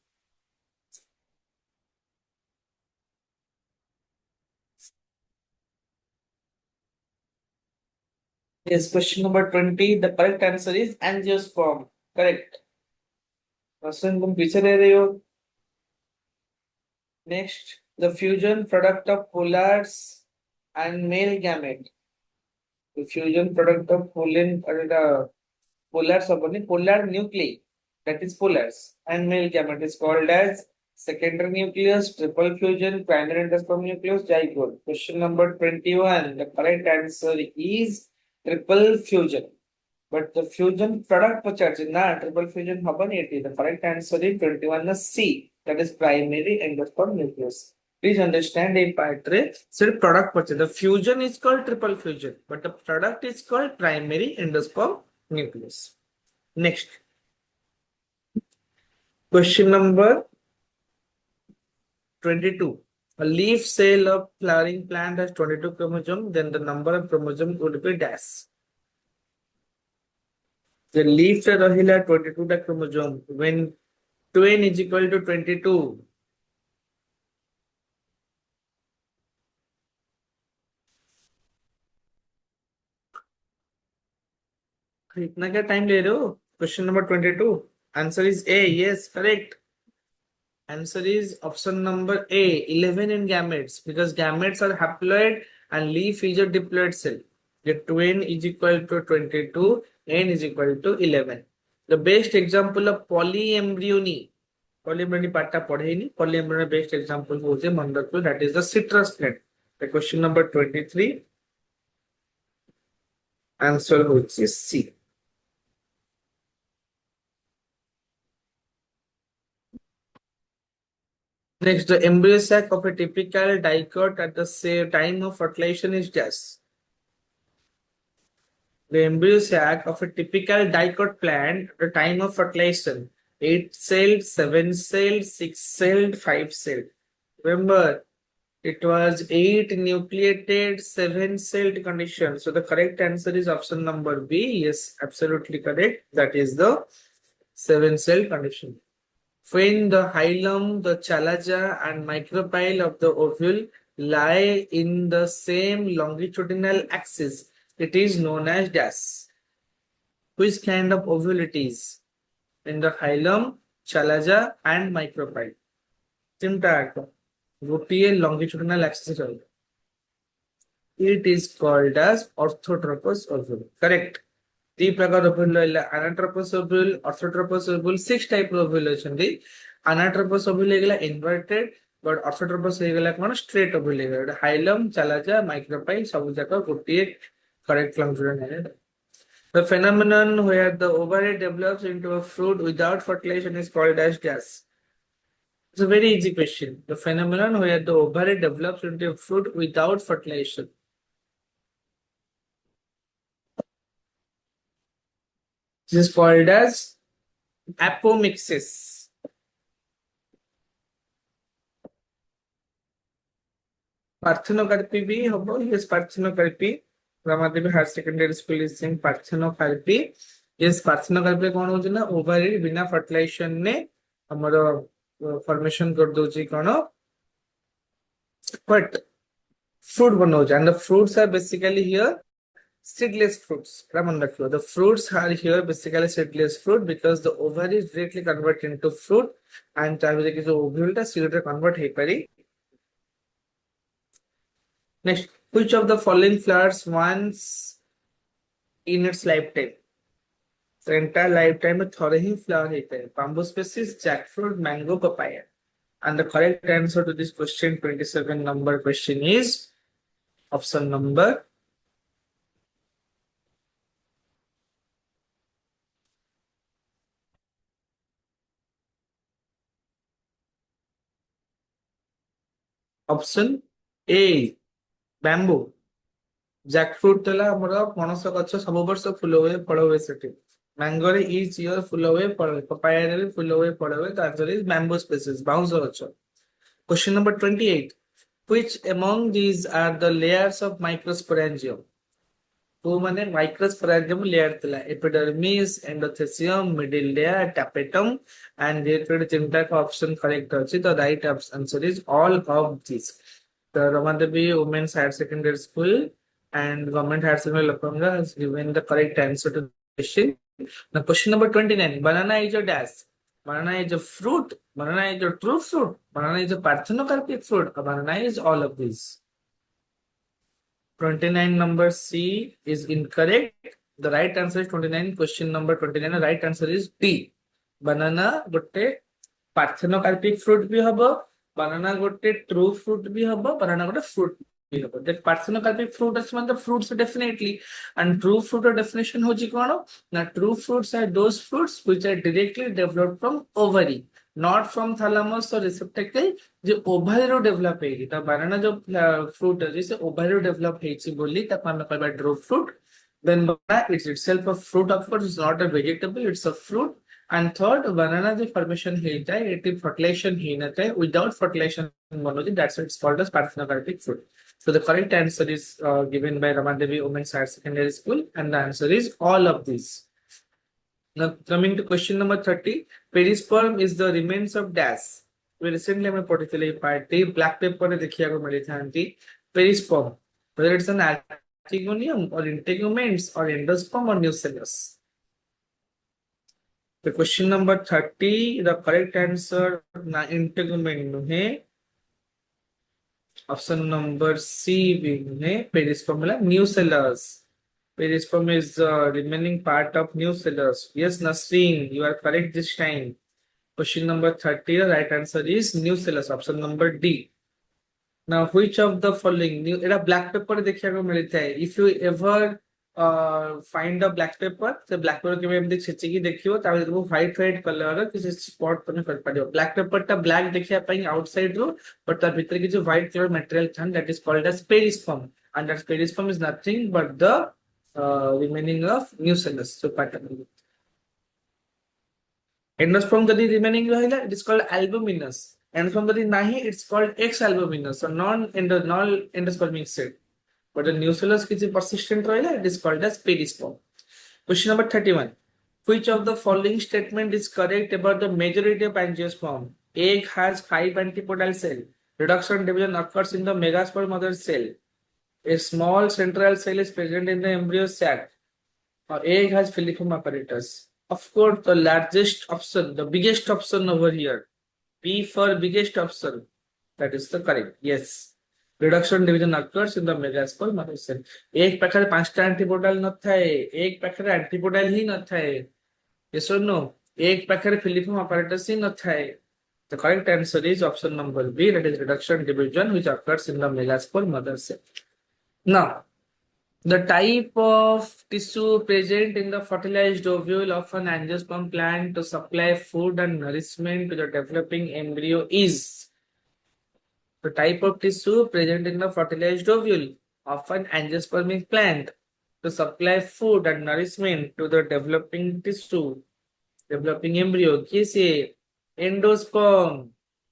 Yes, question number 20. The correct answer is angiosperm. Correct. Question तुम पीछे रह रहे हो. Next, the fusion product of polars and male gamete. The fusion product of pollen the polars polar nuclei, that is polars, and male gamete is called as secondary nucleus, triple fusion, primary endosperm nucleus, zygote. Question number 21. The correct answer is triple fusion. But the fusion product पचार ना triple fusion हबनी एटी. The correct answer is 21 na C, that is primary endosperm nucleus. Please understand a part सिर्फ product Pachar. The fusion is called triple fusion, but the product is called primary endosperm nucleus. Next, question number 22. A leaf cell of flowering plant has 22 chromosomes, then the number of chromosomes would be dash. The leaf ରହିଲା 22 ଟା chromosome when 2n is equal to 22. इतना क्या time ले रहे हो? Question number 22. Answer is A. Yes, correct. Answer is option number A. 11 in gametes, because gametes are haploid and leaf is a diploid cell. The 2n is equal to 22, n is equal to 11. The best example of polyembryony. Polyembryony पार्टा पढ़ेनी. Polyembryony best example होजे मन रखो, that is the citrus plant. The question number 23. Answer होजे C. Next, the embryo sac of a typical dicot at the same time of fertilization is just. The embryo sac of a typical dicot plant at the time of fertilization, 8-celled, 7-celled, 6-celled, 5-celled. Remember, it was 8 nucleated, 7-celled condition. So the correct answer is option number B. Yes, absolutely correct. That is the 7-cell condition. When the hilum, the chalaza, and micropyle of the ovule lie in the same longitudinal axis, it is known as dash. Which kind of ovule it is? In the hilum, chalaza, and micropyle. Timta gotiye longitudinal axis. It is called as orthotropous ovule. Correct. दी प्रकार ovule रहला anatropous ovule, orthotropous ovule, 6 type रो ovule अछंदी. Anatropous ovule हेगला inverted, but orthotropous हेगला कोन straight ovule हेगला. Hilum, chalaza, micropyle सब जाका गोटिए करेक्ट लॉन्गिट्यूडनल है. The phenomenon where the ovary develops into a fruit without fertilization is called as dash. It's a very easy question. The phenomenon where the ovary develops into a fruit without fertilization. This is called as apomixis. Parthenocarpy भी होगा. Yes, parthenocarpy. Ramadevi higher secondary school is saying parthenocarpy. Yes, parthenocarpy कोन होची ना ovary बिना fertilisation ने हमर formation कर दोची कोन बट fruit बनोज. And the fruits are basically here seedless fruits. Raman rakho, the fruits are here basically seedless fruit because the ovary is directly convert into fruit and तार जे कि जो ovule ता seed रे convert हे परी. Next, which of the following flowers once in its lifetime? So entire lifetime में थोड़े ही flower होते हैं. Bamboo species, jackfruit, mango, papaya. And the correct answer to this question, 27 number question, is option number option A, bamboo. Jackfruit ହେଲା ଆମର ପଣସ ଗଛ ସବୁ ବର୍ଷ ଫୁଲ ହୁଏ ଫଳ ହୁଏ ସେଠି. Mango ରେ each year ଫୁଲ ହୁଏ ଫଳ ହୁଏ. Papaya ରେ ବି ଫୁଲ ହୁଏ ଫଳ ହୁଏ. The answer is bamboo species, ବାଉଁଶ ଗଛ. Question number 28. Which among these are the layers of microsporangium? କୋଉ ମାନେ microsporangium layer ଥିଲା? Epidermis, endothelium, middle layer, tapetum, and ଯେହେତୁ ତିନିଟା option correct ଅଛି, the right answer is all of these. The Ramadevi Women's Higher Secondary School and Government Higher Secondary Lapanga has given the correct answer to the question. Now, question number 29. Banana is a dash. Banana is a fruit. Banana is a true fruit. Banana is a parthenocarpic fruit. A banana is all of these. 29 number C is incorrect. The right answer is 29. Question number 29. The right answer is D. Banana gote parthenocarpic fruit bhi habo. Banana gote true fruit bhi habo. Banana gote fruit bhi habo. That parthenocarpic fruit is one of the fruits definitely. And true fruit definition hoji kono? Now true fruits are those fruits which are directly developed from ovary, not from thalamus or receptacle. जो ovary रो develop हेगी त बनाना जो fruit है जैसे ovary रो develop हेची बोली तक हम कहबा ड्रो fruit. Then banana it's itself a fruit, of course it's not a vegetable, it's a fruit. And third, banana जो formation हेता है it fertilization हेनता है without fertilization monology, that's why it's called as parthenocarpic fruit. So the correct answer is given by Ramadevi Women's Higher Secondary School, and the answer is all of these. Now coming to question number 30, perisperm is the remains of dash. Recently ଆମେ ପଢିଥିଲେ ଏଇ ପାର୍ଟଟି black ପେପରରେ ଦେଖିବାକୁ ମିଳିଥାନ୍ତି perisperm, whether it's an archegonium or integuments or endosperm or nucellus. The question number 30, the correct answer na integument nuhe, option number C भी nuhe. Perisperm है nucellus. Perisperm is the remaining part of nucellus. Yes, Nasreen, you are correct this time. Question number 30, the right answer is nucellus, option number D. Now, which of the following, এটা black paper ଦେଖିବାକୁ ମିଳିଥାଏ. If you ever find a black paper, the black paper କେବେ ଏମିତି ଛେଚିକି ଦେଖିବ ତା ଭିତରେ white colour କିଛି spot ତମେ କରିପାରିବ. Black paper ଟା black ଦେଖିବା ପାଇଁ outside ରୁ, but ତା ଭିତରେ କିଛି white color material ଥାଏ, that is called as perisperm, and that perisperm is nothing but the remaining of nucellus. So pattern. Endosperm যদি remaining ରହିଲା, it is called albuminous. Endosperm যদি ନାହିଁ, it's called ex-albuminous, so non-endospermic cell. But the nucellus କିଛି persistent ରହିଲା, it is called as perisperm. Question number 31. Which of the following statement is correct about the majority of angiosperm? Egg has 5 antipodal cells. Reduction division occurs in the megasperm mother cell. A small central cell is present in the embryo sac. Or egg has filiform apparatus. Of course, the largest option, the biggest option over here. P for biggest option. That is the correct. Yes. Reduction division occurs in the megasperm mother cell. एक पाखरे 5टा antipodal न थाए, एक पाखरे antipodal ही न थाए. Yes or no? एक पाखरे filiform apparatus ही न थाए. The correct answer is option number B, that is reduction division which occurs in the megasperm mother cell. Now, the type of tissue present in the fertilized ovule of an angiosperm plant to supply food and nourishment to the developing embryo is. The type of tissue present in the fertilized ovule of an angiospermic plant to supply food and nourishment to the developing tissue, developing embryo. Kiss endosperm.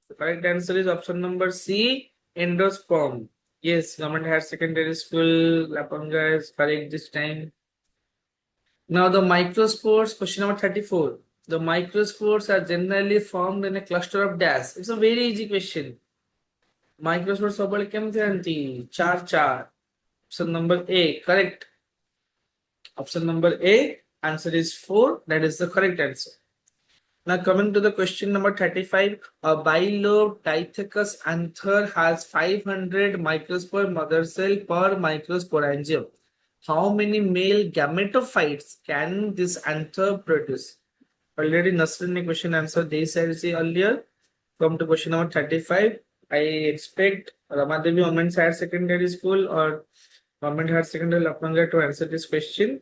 The correct answer is option number C, endosperm. Yes, Government Higher Secondary School, Lapanga is correct this time. Now the microspores, question number 34. The microspores are generally formed in a cluster of dash. It's a very easy question. Microspores सबବେଳେ କେମିତି ଥାନ୍ତି? 4. Option number A, correct. Option number A, answer is 4. That is the correct answer. Now coming to the question number 35, a bilobed dithecous anther has 500 microspore mother cell per microsporangium. How many male gametophytes can this anther produce? Already Nasrin ne question answer they said earlier. Come to question number 35. I expect Ramadevi Women's Higher Secondary School or Government Higher Secondary Lapanga to answer this question.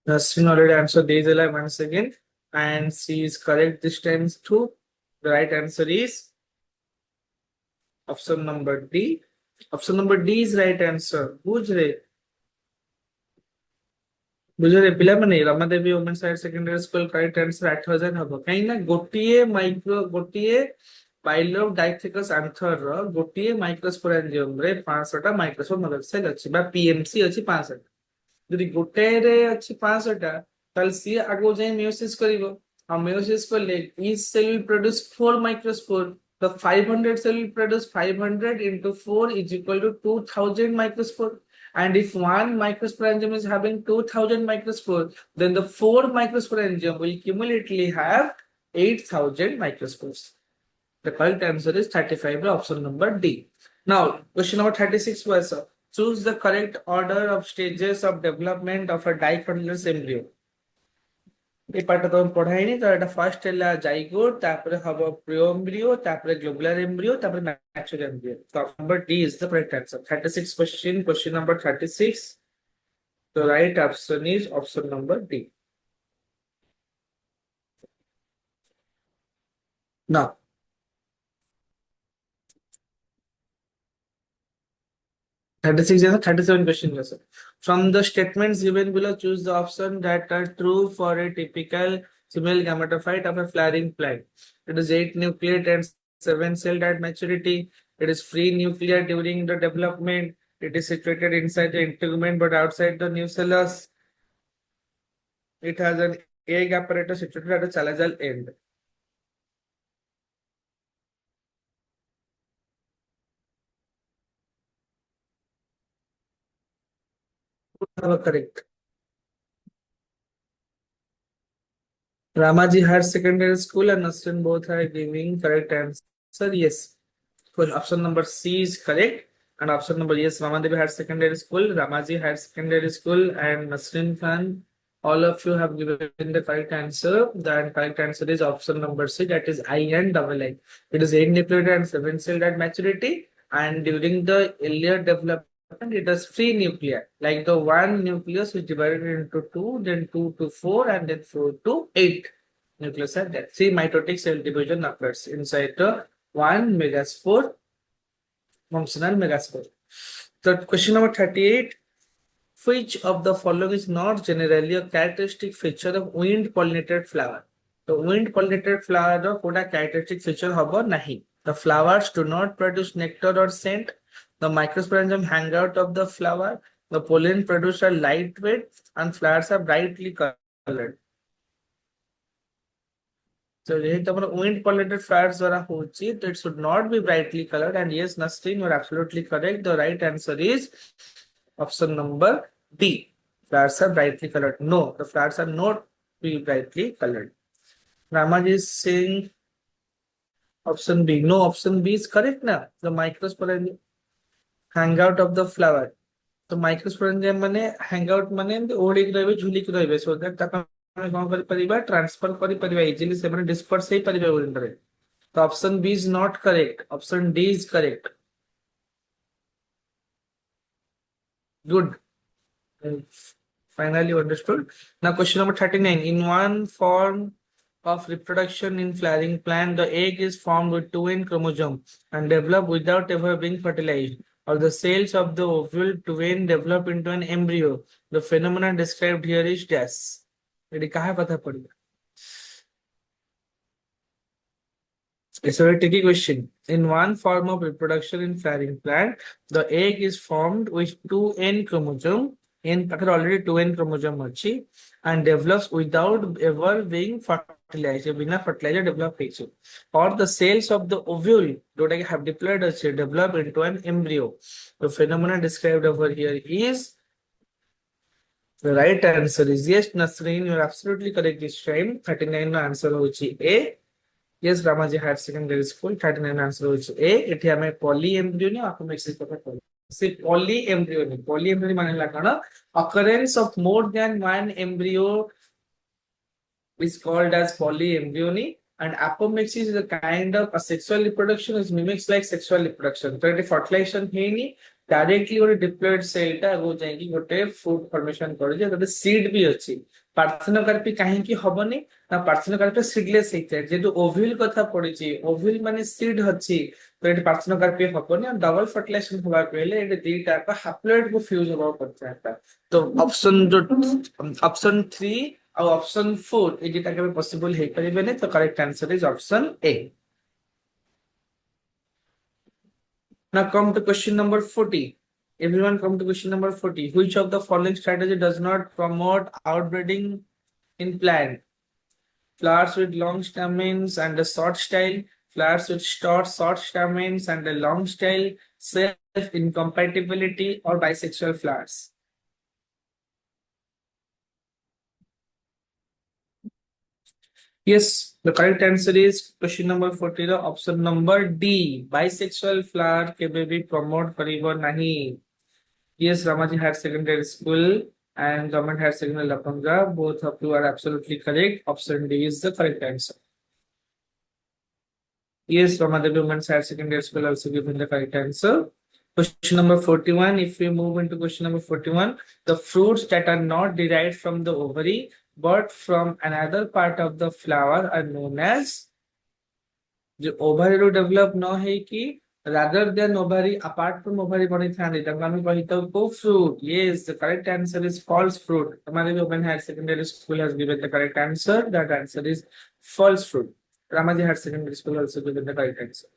Nasrin already answered these once again, and she is correct this time too. The right answer is option number D. Option number D is right answer. ବୁଝରେ ବୁଝରେ ପିଲାମାନେ Ramadevi women's higher secondary school correct answer 8000 ହବ କାହିଁକି ନା ଗୋଟିଏ ପାଇଲୋବ ଡାଇଥେକସ୍ ଆନ୍ଥର ର ଗୋଟିଏ ମାଇକ୍ରୋସ୍ପୋରାଞ୍ଜିୟମ ରେ 500 ଟା ମାଇକ୍ରୋସ୍ପୋର ମଦର cell ଅଛି ବା ପିଏମସି ଅଛି 500 ଟା ଯଦି ଗୋଟାଏରେ ଅଛି 500 ଟା ତାହେଲେ ସିଏ ଆଗକୁ ଯାଇ ମିଓସିସ୍ କରିବ ଆଉ ମିଓସିସ୍ କଲେ each cell will produce 4 microspore. The 500 cell will produce 500 into 4 is equal to 2000 microspore. And if one microsporangium is having 2000 microspore, then the 4 microsporangium will cumulatively have 8000 microspores. The correct answer is 35, option number D. Now, question number 36 was choose the correct order of stages of development of a dichondrous embryo. এই পার্টটা তো আমি পড়াইনি তো এটা first হলো zygote তারপরে হবে প্রিও embryo তারপরে গ্লোবুলার এমব্রিও তারপরে ম্যাচুর এমব্রিও তো number D is the correct answer 36 question number 36 the right option is option number D. Now 36 is a 37 question lesson. From the statements given below, choose the option that are true for a typical female gametophyte of a flowering plant. It is 8 nucleate and 7 celled at maturity. It is free nuclear during the development. It is situated inside the integument but outside the nucellus. It has an egg apparatus situated at the chalazal end. Correct. Ramaji Higher Secondary School and Nasrin both are giving correct answer. Yes. Option number C is correct. And option number yes, Ramadevi Higher Secondary School, Ramaji Higher Secondary School, and Nasrin Khan. All of you have given the correct answer. The correct answer is option number C, that is I and double I. It is 8 nucleated and 7 celled at maturity. And during the earlier development, it is free nuclear. Like the one nucleus is divided into 2, then 2 to 4, and then 4 to 8 nucleus are there. See, mitotic cell division occurs inside the one megaspore, functional megaspore. So question number 38. Which of the following is not generally a characteristic feature of wind pollinated flower? The wind pollinated flower of what a characteristic feature hobo nahi. The flowers do not produce nectar or scent. The microsporangium hang out of the flower. The pollen produced are lightweight and flowers are brightly colored. So wind pollinated flowers that it should not be brightly colored. And yes, Nasrin, you are absolutely correct. The right answer is option number B. Flowers are brightly colored. No, the flowers are not brightly colored. Ramaj is saying option B. No, option B is correct now. The microsporangium hang out of the flower. The microsporangium mane hang out mane ओढ़िक रहिबे झुलिक रहिबे so that ताका कौन करि परिबा transfer करि परिबा easily से माने disperse हेई परिबा wind रे तो option B is not correct option D is correct good finally understood. Now question number 39. In one form of reproduction in flowering plant, the egg is formed with 2n chromosome and develop without ever being fertilized, or the cells of the ovule 2n develop into an embryo. The phenomenon described here is dash. एडी कहाँ पता पड़ेगा? It's a very tricky question. In one form of reproduction in flowering plant, the egg is formed with 2n chromosome. N already 2n chromosome achi, and develops without ever being fertilized. Bina fertilizer develop hechu. Or the cells of the ovule that have diploid achi develop into an embryo. The phenomenon described over here is The right answer is yes, Nasreen. You're absolutely correct this time. 39 no answer होची A. Yes, Ramaji Higher Secondary School. 39 answer होची A. एठी हमें poly embryo ने आपको मेक्सिस पता पड़े. से poly embryo ने poly embryo माने लगा ना occurrence of more than one embryo is called as polyembryony, and apomixis is a kind of a sexual reproduction is mimics like sexual reproduction. तो ये fertilization है नहीं, directly ଗୋଟେ diploid cell ଟା ଆଗକୁ ଯାଇକି ଗୋଟେ fruit formation କରୁଛି, ଗୋଟେ seed ବି ଅଛି. ପାର୍ଥେନୋକାର୍ପି କାହିଁକି ହବନି ନା ପାର୍ଥେନୋକାର୍ପି seedless ହେଇଥାଏ, ଯେହେତୁ ଓଭିଲ କଥା ପଡିଛି, ଓଭିଲ ମାନେ seed ଅଛି, ତ ଏଠି ପାର୍ଥେନୋକାର୍ପି ହବନି, ଆଉ ଡବଲ ଫର୍ଟିଲାଇଜେସନ ହବାକୁ ହେଲେ ଏଠି ଦିଟା ହାପ୍ଲୋଏଡ କୁ ଫ୍ୟୁଜ ହବାକୁ ପଡିଥାଏ. ତ ଅପସନ 3 ଆଉ ଅପସନ 4 এই যেটা কেবে পসিবল ହେଇପାରିବେନି, ତ correct answer is option A. Now come to question number 40. Everyone come to question number 40. Which of the following strategy does not promote outbreeding in plant? Flowers with long stamens and a short style, flowers with short stamens and a long style, self-incompatibility, or bisexual flowers? Yes, the correct answer is question number 40, the option number D. Bisexual flower के भी promote करीबो नहीं. Yes, Ramaji Higher Secondary School and Government Higher Secondary Lapanga, both of you are absolutely correct. Option D is the correct answer. Yes, Ramadevi Women's Higher Secondary School also given the correct answer. Question number 41. If we move into question number 41, the fruits that are not derived from the ovary but from another part of the flower are known as. जो ovary रो develop न है कि rather than ovary, apart from ovary बनी थाने तब हमें कही तो को fruit. Yes, the correct answer is false fruit. हमारे भी Women Higher Secondary School has given the correct answer. That answer is false fruit. Ramaji Higher Secondary School also given the correct answer.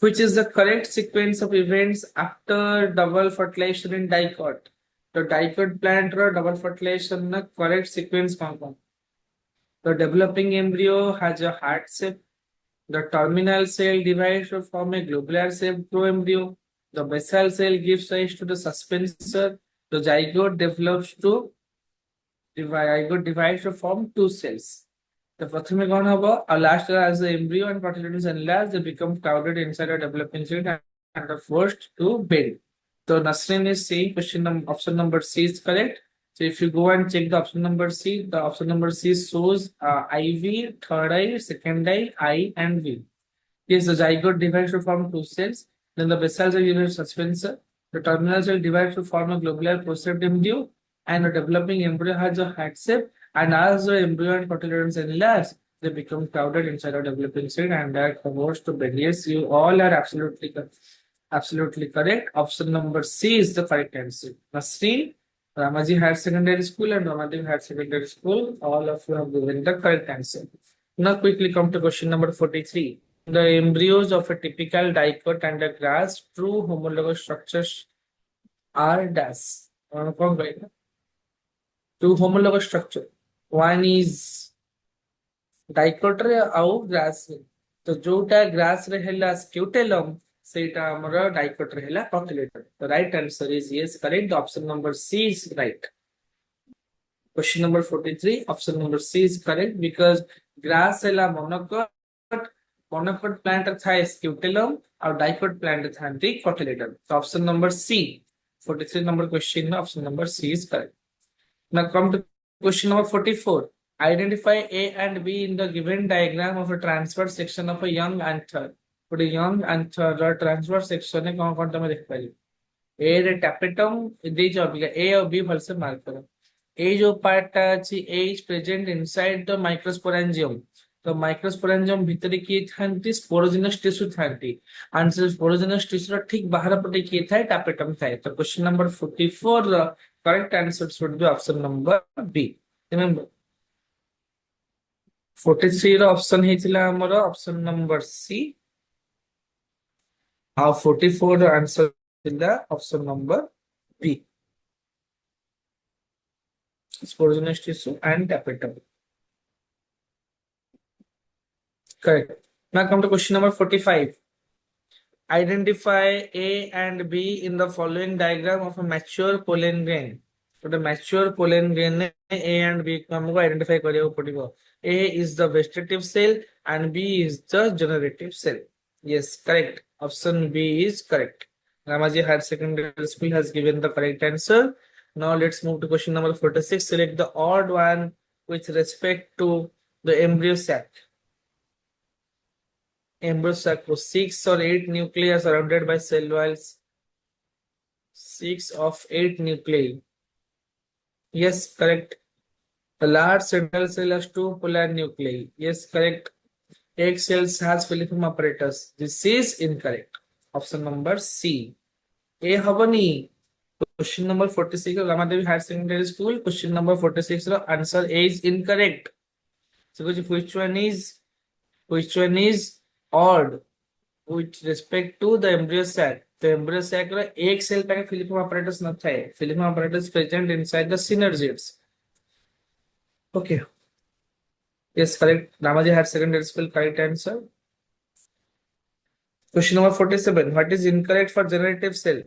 Which is the correct sequence of events after double fertilization in dicot? The dicot plant ro double fertilization na correct sequence कौन? The developing embryo has a heart shape. The terminal cell divides to form a globular shaped proembryo. The basal cell gives rise to the suspensor. The zygote develops to zygote divides to form two cells. The प्रथमे कौन होगा? Last as the embryo and fertility is enlarged, they become crowded inside a developing seed and are forced to bend. So Nasrin is saying option number C is correct. So if you go and check the option number C, the option number C shows IV, third eye, second eye, I, and V. Yes, the zygote divides to form two cells. Then the basal cell gives a suspensor. The terminal cell divides to form a globular processed embryo, and the developing embryo has a heart shape. And as the embryo and cotyledons enlarge, they become crowded inside a developing seed and are forced to bend. Yes, you all are absolutely correct. Option number C is the correct answer. Nasreen, Ramaji Higher Secondary School and Ramadev Higher Secondary School, all of you have given the correct answer. Now quickly come to question number 43. The embryos of a typical dicot and a grass true homologous structures are dash. Two homologous structure. One is dicot रे आउ grass रे. तो जोटा grass रे हेला scutellum, सेटा हमरा dicot रे हेला cotyledon. The right answer is yes, correct. The option number C is right. Question number 43, option number C is correct because grass Hella monocot plant था scutellum और dicot plant था cotyledon. So option number C, 43 number question, option number C is correct. Now come to question number 44. Identify A and B in the given diagram of a transverse section of a young anther. But a young anther transverse section है कौन तुम्हें देख पाएगी? A रे tapetum दे जो अभी A और B भल से मार्क करो. A जो part ची A is present inside the microsporangium. तो microsporangium भीतर किए थांती sporogenous tissue थांती. And so sporogenous tissue ठीक बाहर पटे किए था tapetum था. तो question number 44 the correct answer should be option number B. Remember 43 ର option ହେଇଥିଲା ଆମର option number C ଆଉ 44 ର answer ଥିଲା option number B. Sporogenous tissue and tapetum. Correct. Now come to question number 45. Identify A and B in the following diagram of a mature pollen grain. ଗୋଟେ mature pollen grain A and B କୁ ଆମକୁ identify କରିବାକୁ ପଡିବ. A is the vegetative cell and B is the generative cell. Yes, correct. Option B is correct. Ramaji Higher Secondary School has given the correct answer. Now let's move to question number 46. Select the odd one with respect to the embryo sac. Embryo sac was 6 or 8 nuclei are surrounded by cell walls. 6 of 8 nuclei. Yes, correct. The large central cell has two polar nuclei. Yes, correct. Egg cells has filiform apparatus. This is incorrect. Option number C. A habani. Question number 46 of Ramadevi Higher Secondary School. Question number 46 of answer A is incorrect. So which one is odd with respect to the embryo sac? The embryo sac रा एक cell पे filiform apparatus न था. Filiform apparatus present inside the synergids. Okay. Yes, correct. Ramaji Higher Secondary School, correct answer. Question number 47. What is incorrect for generative cell?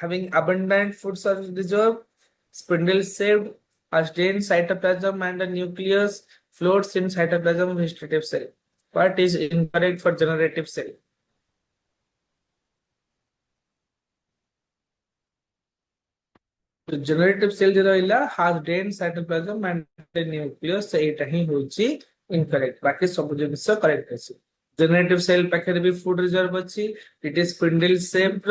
Having abundant food source reserve, spindle shaped, has dense cytoplasm and the nucleus floats in cytoplasm of vegetative cell. What is incorrect for generative cell? The generative cell has dense cytoplasm and the nucleus. एटा ही होची incorrect. बाकी सब जिनिस correct अछि. Generative cell पाखरे भी food reserve अछि. It is spindle shaped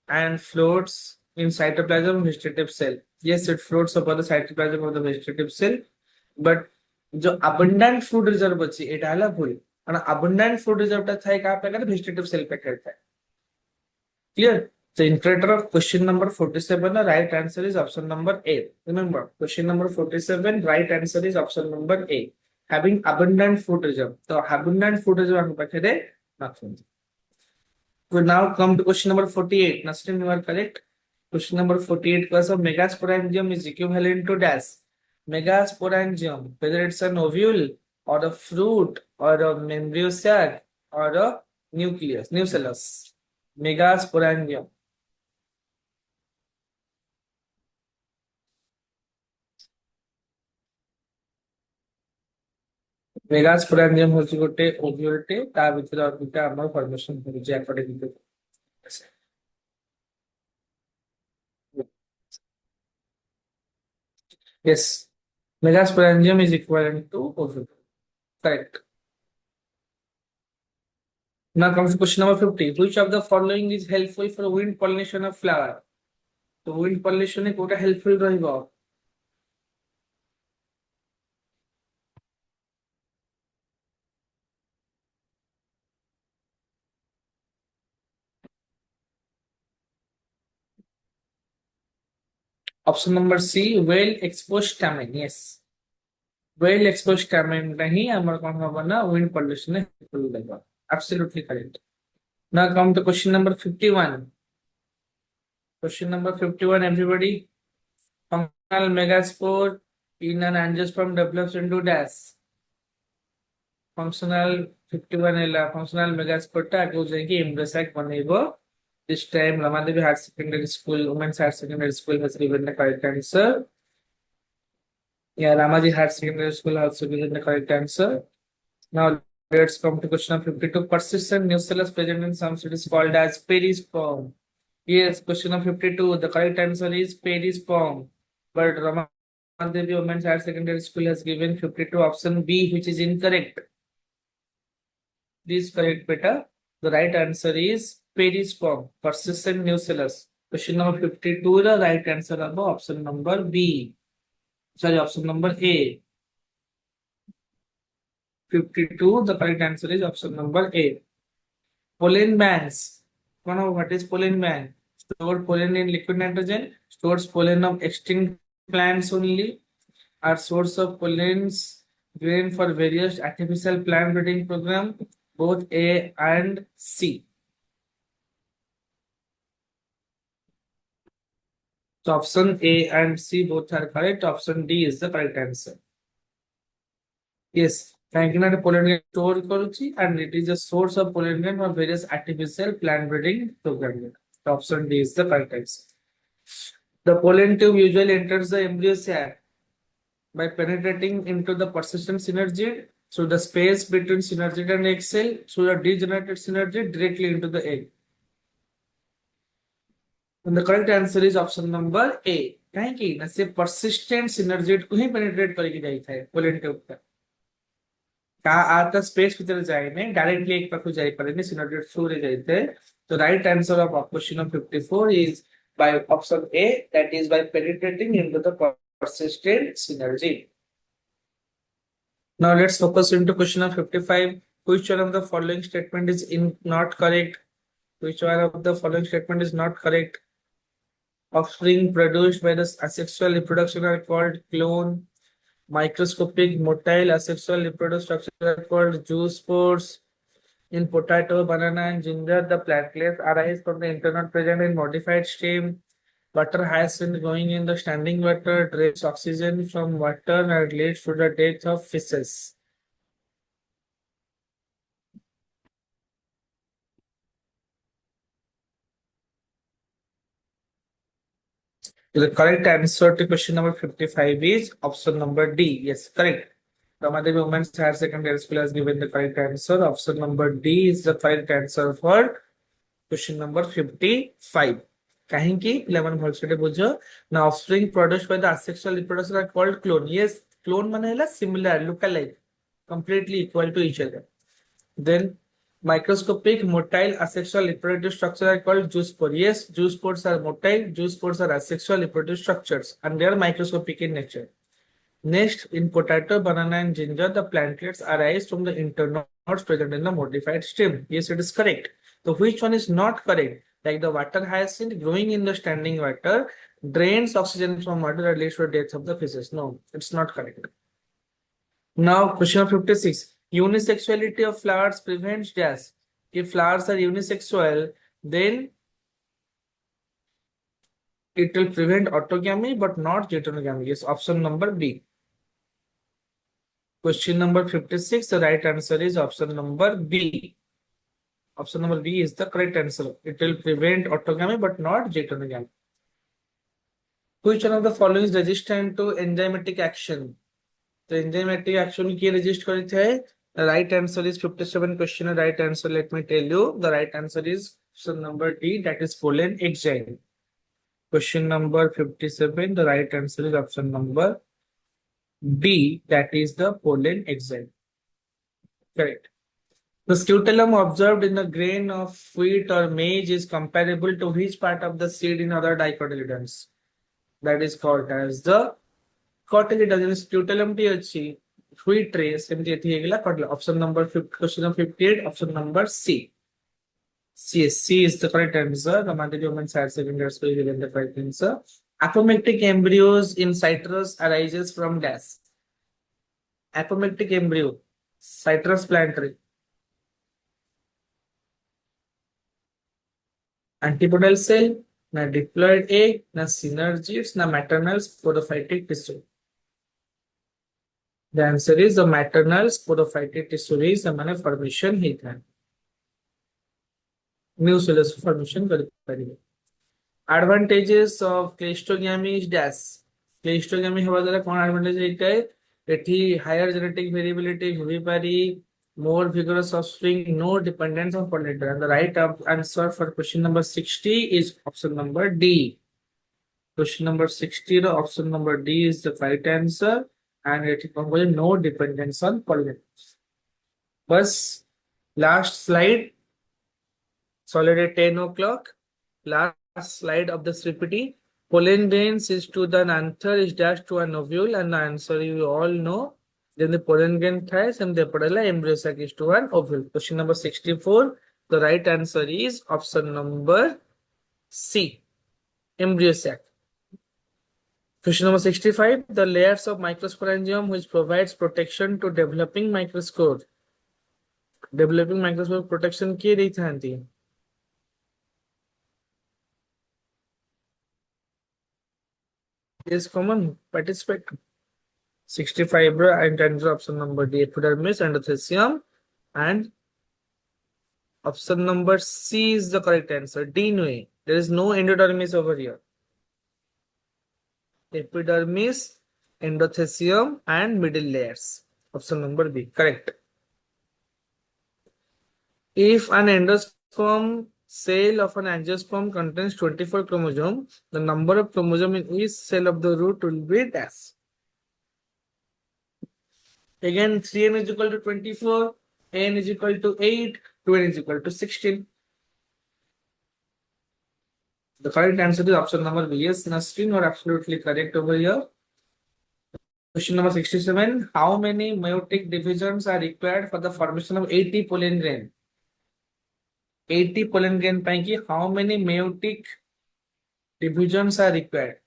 and floats in cytoplasm of vegetative cell. Yes, it floats above the cytoplasm of the vegetative cell. But जो abundant food reserve अछि एटा हला भूल. and abundant food reserve ता Thai का पे vegetative cell पे था. Clear? The incorrect of question number 47, the right answer is option number A. Remember, question number 47, right answer is option number A. Having abundant food reserve. So, abundant food reserve nothing. We now come to question number 48. Nasrin, you are correct. Question number 48 class of megasporangium is equivalent to dash. Megasporangium, whether it's an ovule or a fruit or a embryo sac or a nucleus, nucellus. Megasporangium. Megasporangium होची गोटे ओव्यूलटे ता भितर दुटा हमर formation होची according to yes megasporangium is equivalent to ovule correct. Now comes to question number 50. Which of the following is helpful for wind pollination of flower? तो wind pollination में Kota helpful रहेगा. Option number C, well exposed stamen. Yes. Well exposed stamen नहीं हमारा कौन सा बना wind pollution है helpful रहेगा. Absolutely correct. Now come to question number 51. Question number 51, everybody. Functional megaspore in an angiosperm develops into dash. Functional 51 है functional megaspore टा आगे जाएगी embryo sac बनेगा. This time Ramadevi Higher Secondary School, Women's Higher Secondary School has given the correct answer. Yeah, Ramaji Higher Secondary School also given the correct answer. Now let's come to question number 52. Persistent nucellus present in some cities called as perisperm. Yes, question number 52. The correct answer is perisperm. But Ramadevi Women's Higher Secondary School has given 52 option B, which is incorrect. Please correct better. The right answer is perisperm, persistent nucellus. Question number 52, the right answer of option number B. Sorry, option number A. 52, the correct answer is option number A. Pollen banks. What is pollen bank? Stored pollen in liquid nitrogen, stores pollen of extinct plants only, are source of pollens grain for various artificial plant breeding program, both A and C. So option A and C both are correct. Option D is the correct answer. Yes, pollen grain store karuchi and it is a source of pollen grain for various artificial plant breeding program. So option D is the correct answer. The pollen tube usually enters the embryo sac by penetrating into the persistent synergy through the space between synergid and egg cell through the degenerated synergy directly into the egg. And the correct answer is option number A. କାହିଁକି ନା ସେ persistent synergid को ही penetrate କରିକି ଯାଇଥାଏ pollen tube ଟା ତା space ଭିତରେ ଯାଏନି directly egg ପାଖକୁ ଯାଇପାରେନି synergid through ରେ ଯାଇଥାଏ. The right answer of question of 54 is by option A, that is by penetrating into the persistent synergy. Now let's focus into question of 55. Which one of the following statement is not correct? Which one of the following statement is not correct? Offspring produced by the asexual reproduction are called clone. Microscopic motile asexual reproductive structure are called zoospores. In potato, banana, and ginger, the plantlets arise from the internal present in modified stem. Water hyacinth going in the standing water drains oxygen from water and leads to the death of fishes. The correct answer to question number 55 is option number D. Yes, correct. Ramadeva Women's Higher Secondary School has given the correct answer. Option number D is the correct answer for question number 55. କାହିଁକି ପିଲାମାନେ ଭଲସେ ବୁଝ ନା offspring produced by the asexual reproduction are called clone. Yes, clone ମାନେ ହେଲା similar, lookalike, completely equal to each other. Then microscopic motile asexual reproductive structure are called zoospore. Yes, zoospores are motile, zoospores are asexual reproductive structures and they are microscopic in nature. Next, in potato, banana, and ginger, the plantlets arise from the internodes present in the modified stem. Yes, it is correct. So, which one is not correct? Like the water hyacinth growing in the standing water drains oxygen from water and leads to the death of the fishes. No, it's not correct. Now, question 56. Unisexuality of flowers prevents dash. If flowers are unisexual, then it will prevent autogamy but not heterogamy. Yes, option number B. Question number 56, the right answer is option number B. Option number B is the correct answer. It will prevent autogamy but not heterogamy. Which one of the following is resistant to enzymatic action? The enzymatic action की resist करते हैं. The right answer is 57 question. The right answer, let me tell you, the right answer is option number D, that is pollen exile. Question number 57, the right answer is option number B, that is the pollen exile. Correct. The scutellum observed in the grain of wheat or maize is comparable to which part of the seed in other dicotyledons? That is called as the cotyledon. Scutellum T अच्छी wheat रे सेमती एथी हेगला कटला. Option number 50, question number 58, option number C. C is the correct answer. The Madhya Women's Higher Secondary School given the correct answer. Apoplectic embryos in citrus arises from dash. Apoplectic embryo, citrus plant tree. Antipodal cell, na diploid egg, na synergids, na maternal sporophytic tissue. The answer is the maternal sporophytic tissue is the formation here. New cells formation करेंगे. Advantages of cleistogamy is dash. Cleistogamy हवा द्वारा कौन advantage होता है? एठी higher genetic variability vivipary, more vigorous offspring, no dependence on pollinator. And the right answer for question number 60 is option number D. Question number 60, the option number D is the right answer, and it is no dependence on pollinators. Bus last slide. Solid at 10 o'clock. Last slide of this PPT. Pollen grains is to the anther is dashed to an ovule, and the answer you all know. Then the pollen grain thighs and the padala embryo sac is to an ovule. Question number 64. The right answer is option number C, embryo sac. Question number 65. The layers of microsporangium which provides protection to developing microscope. Developing microscope protection किए रहती हैं. Is common participate. 65 bro, and answer option number D, epidermis, endothelium, and option number C is the correct answer. D no, there is no endodermis over here. epidermis, endothelium, and middle layers. Option number B, correct. If an endosperm cell of an angiosperm contains 24 chromosomes, the number of chromosomes in each cell of the root will be dash. Again, 3n is equal to 24, n is equal to 8, 2n is equal to 16. The correct answer is option number B. Yes, Nasreen, you are absolutely correct over here. Question number 67. How many meiotic divisions are required for the formation of 80 pollen grain? 80 pollen grain paiki, how many meiotic divisions are required?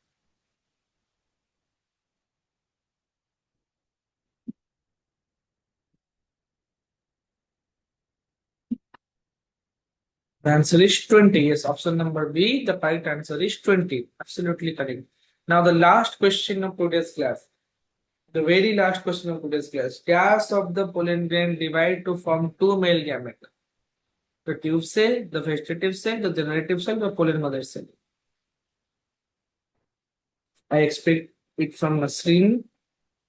The answer is 20. Yes, option number B. The correct answer is 20. Absolutely correct. Now, the last question of today's class. The very last question of today's class. Gas of the pollen grain divide to form two male gametes. The tube cell, the vegetative cell, the generative cell, the pollen mother cell. I expect it from Nasreen.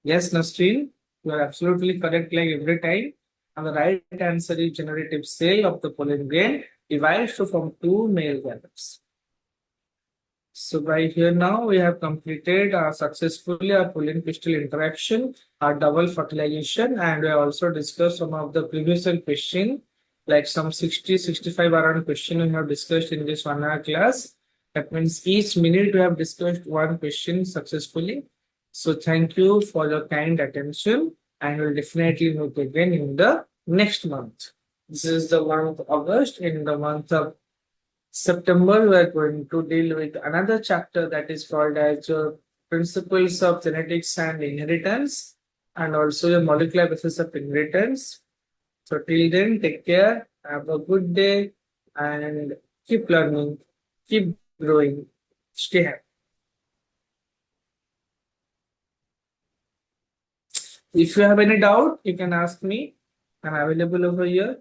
Yes, Nasreen, you are absolutely correct like every time. And the right answer is generative cell of the pollen grain divides to form two male gametes. So by here now we have completed successfully our pollen pistil interaction, our double fertilization, and we have also discussed some of the previous question, like some 65 around question we have discussed in this 1 hour class. That means each minute we have discussed one question successfully. So thank you for your kind attention, and we'll definitely meet again in the next month. This is the month of August. In the month of September, we are going to deal with another chapter that is called as Principles of Genetics and Inheritance, and also the molecular basis of inheritance. So till then, take care, have a good day, and keep learning, keep growing, stay happy. If you have any doubt, you can ask me. I'm available over here.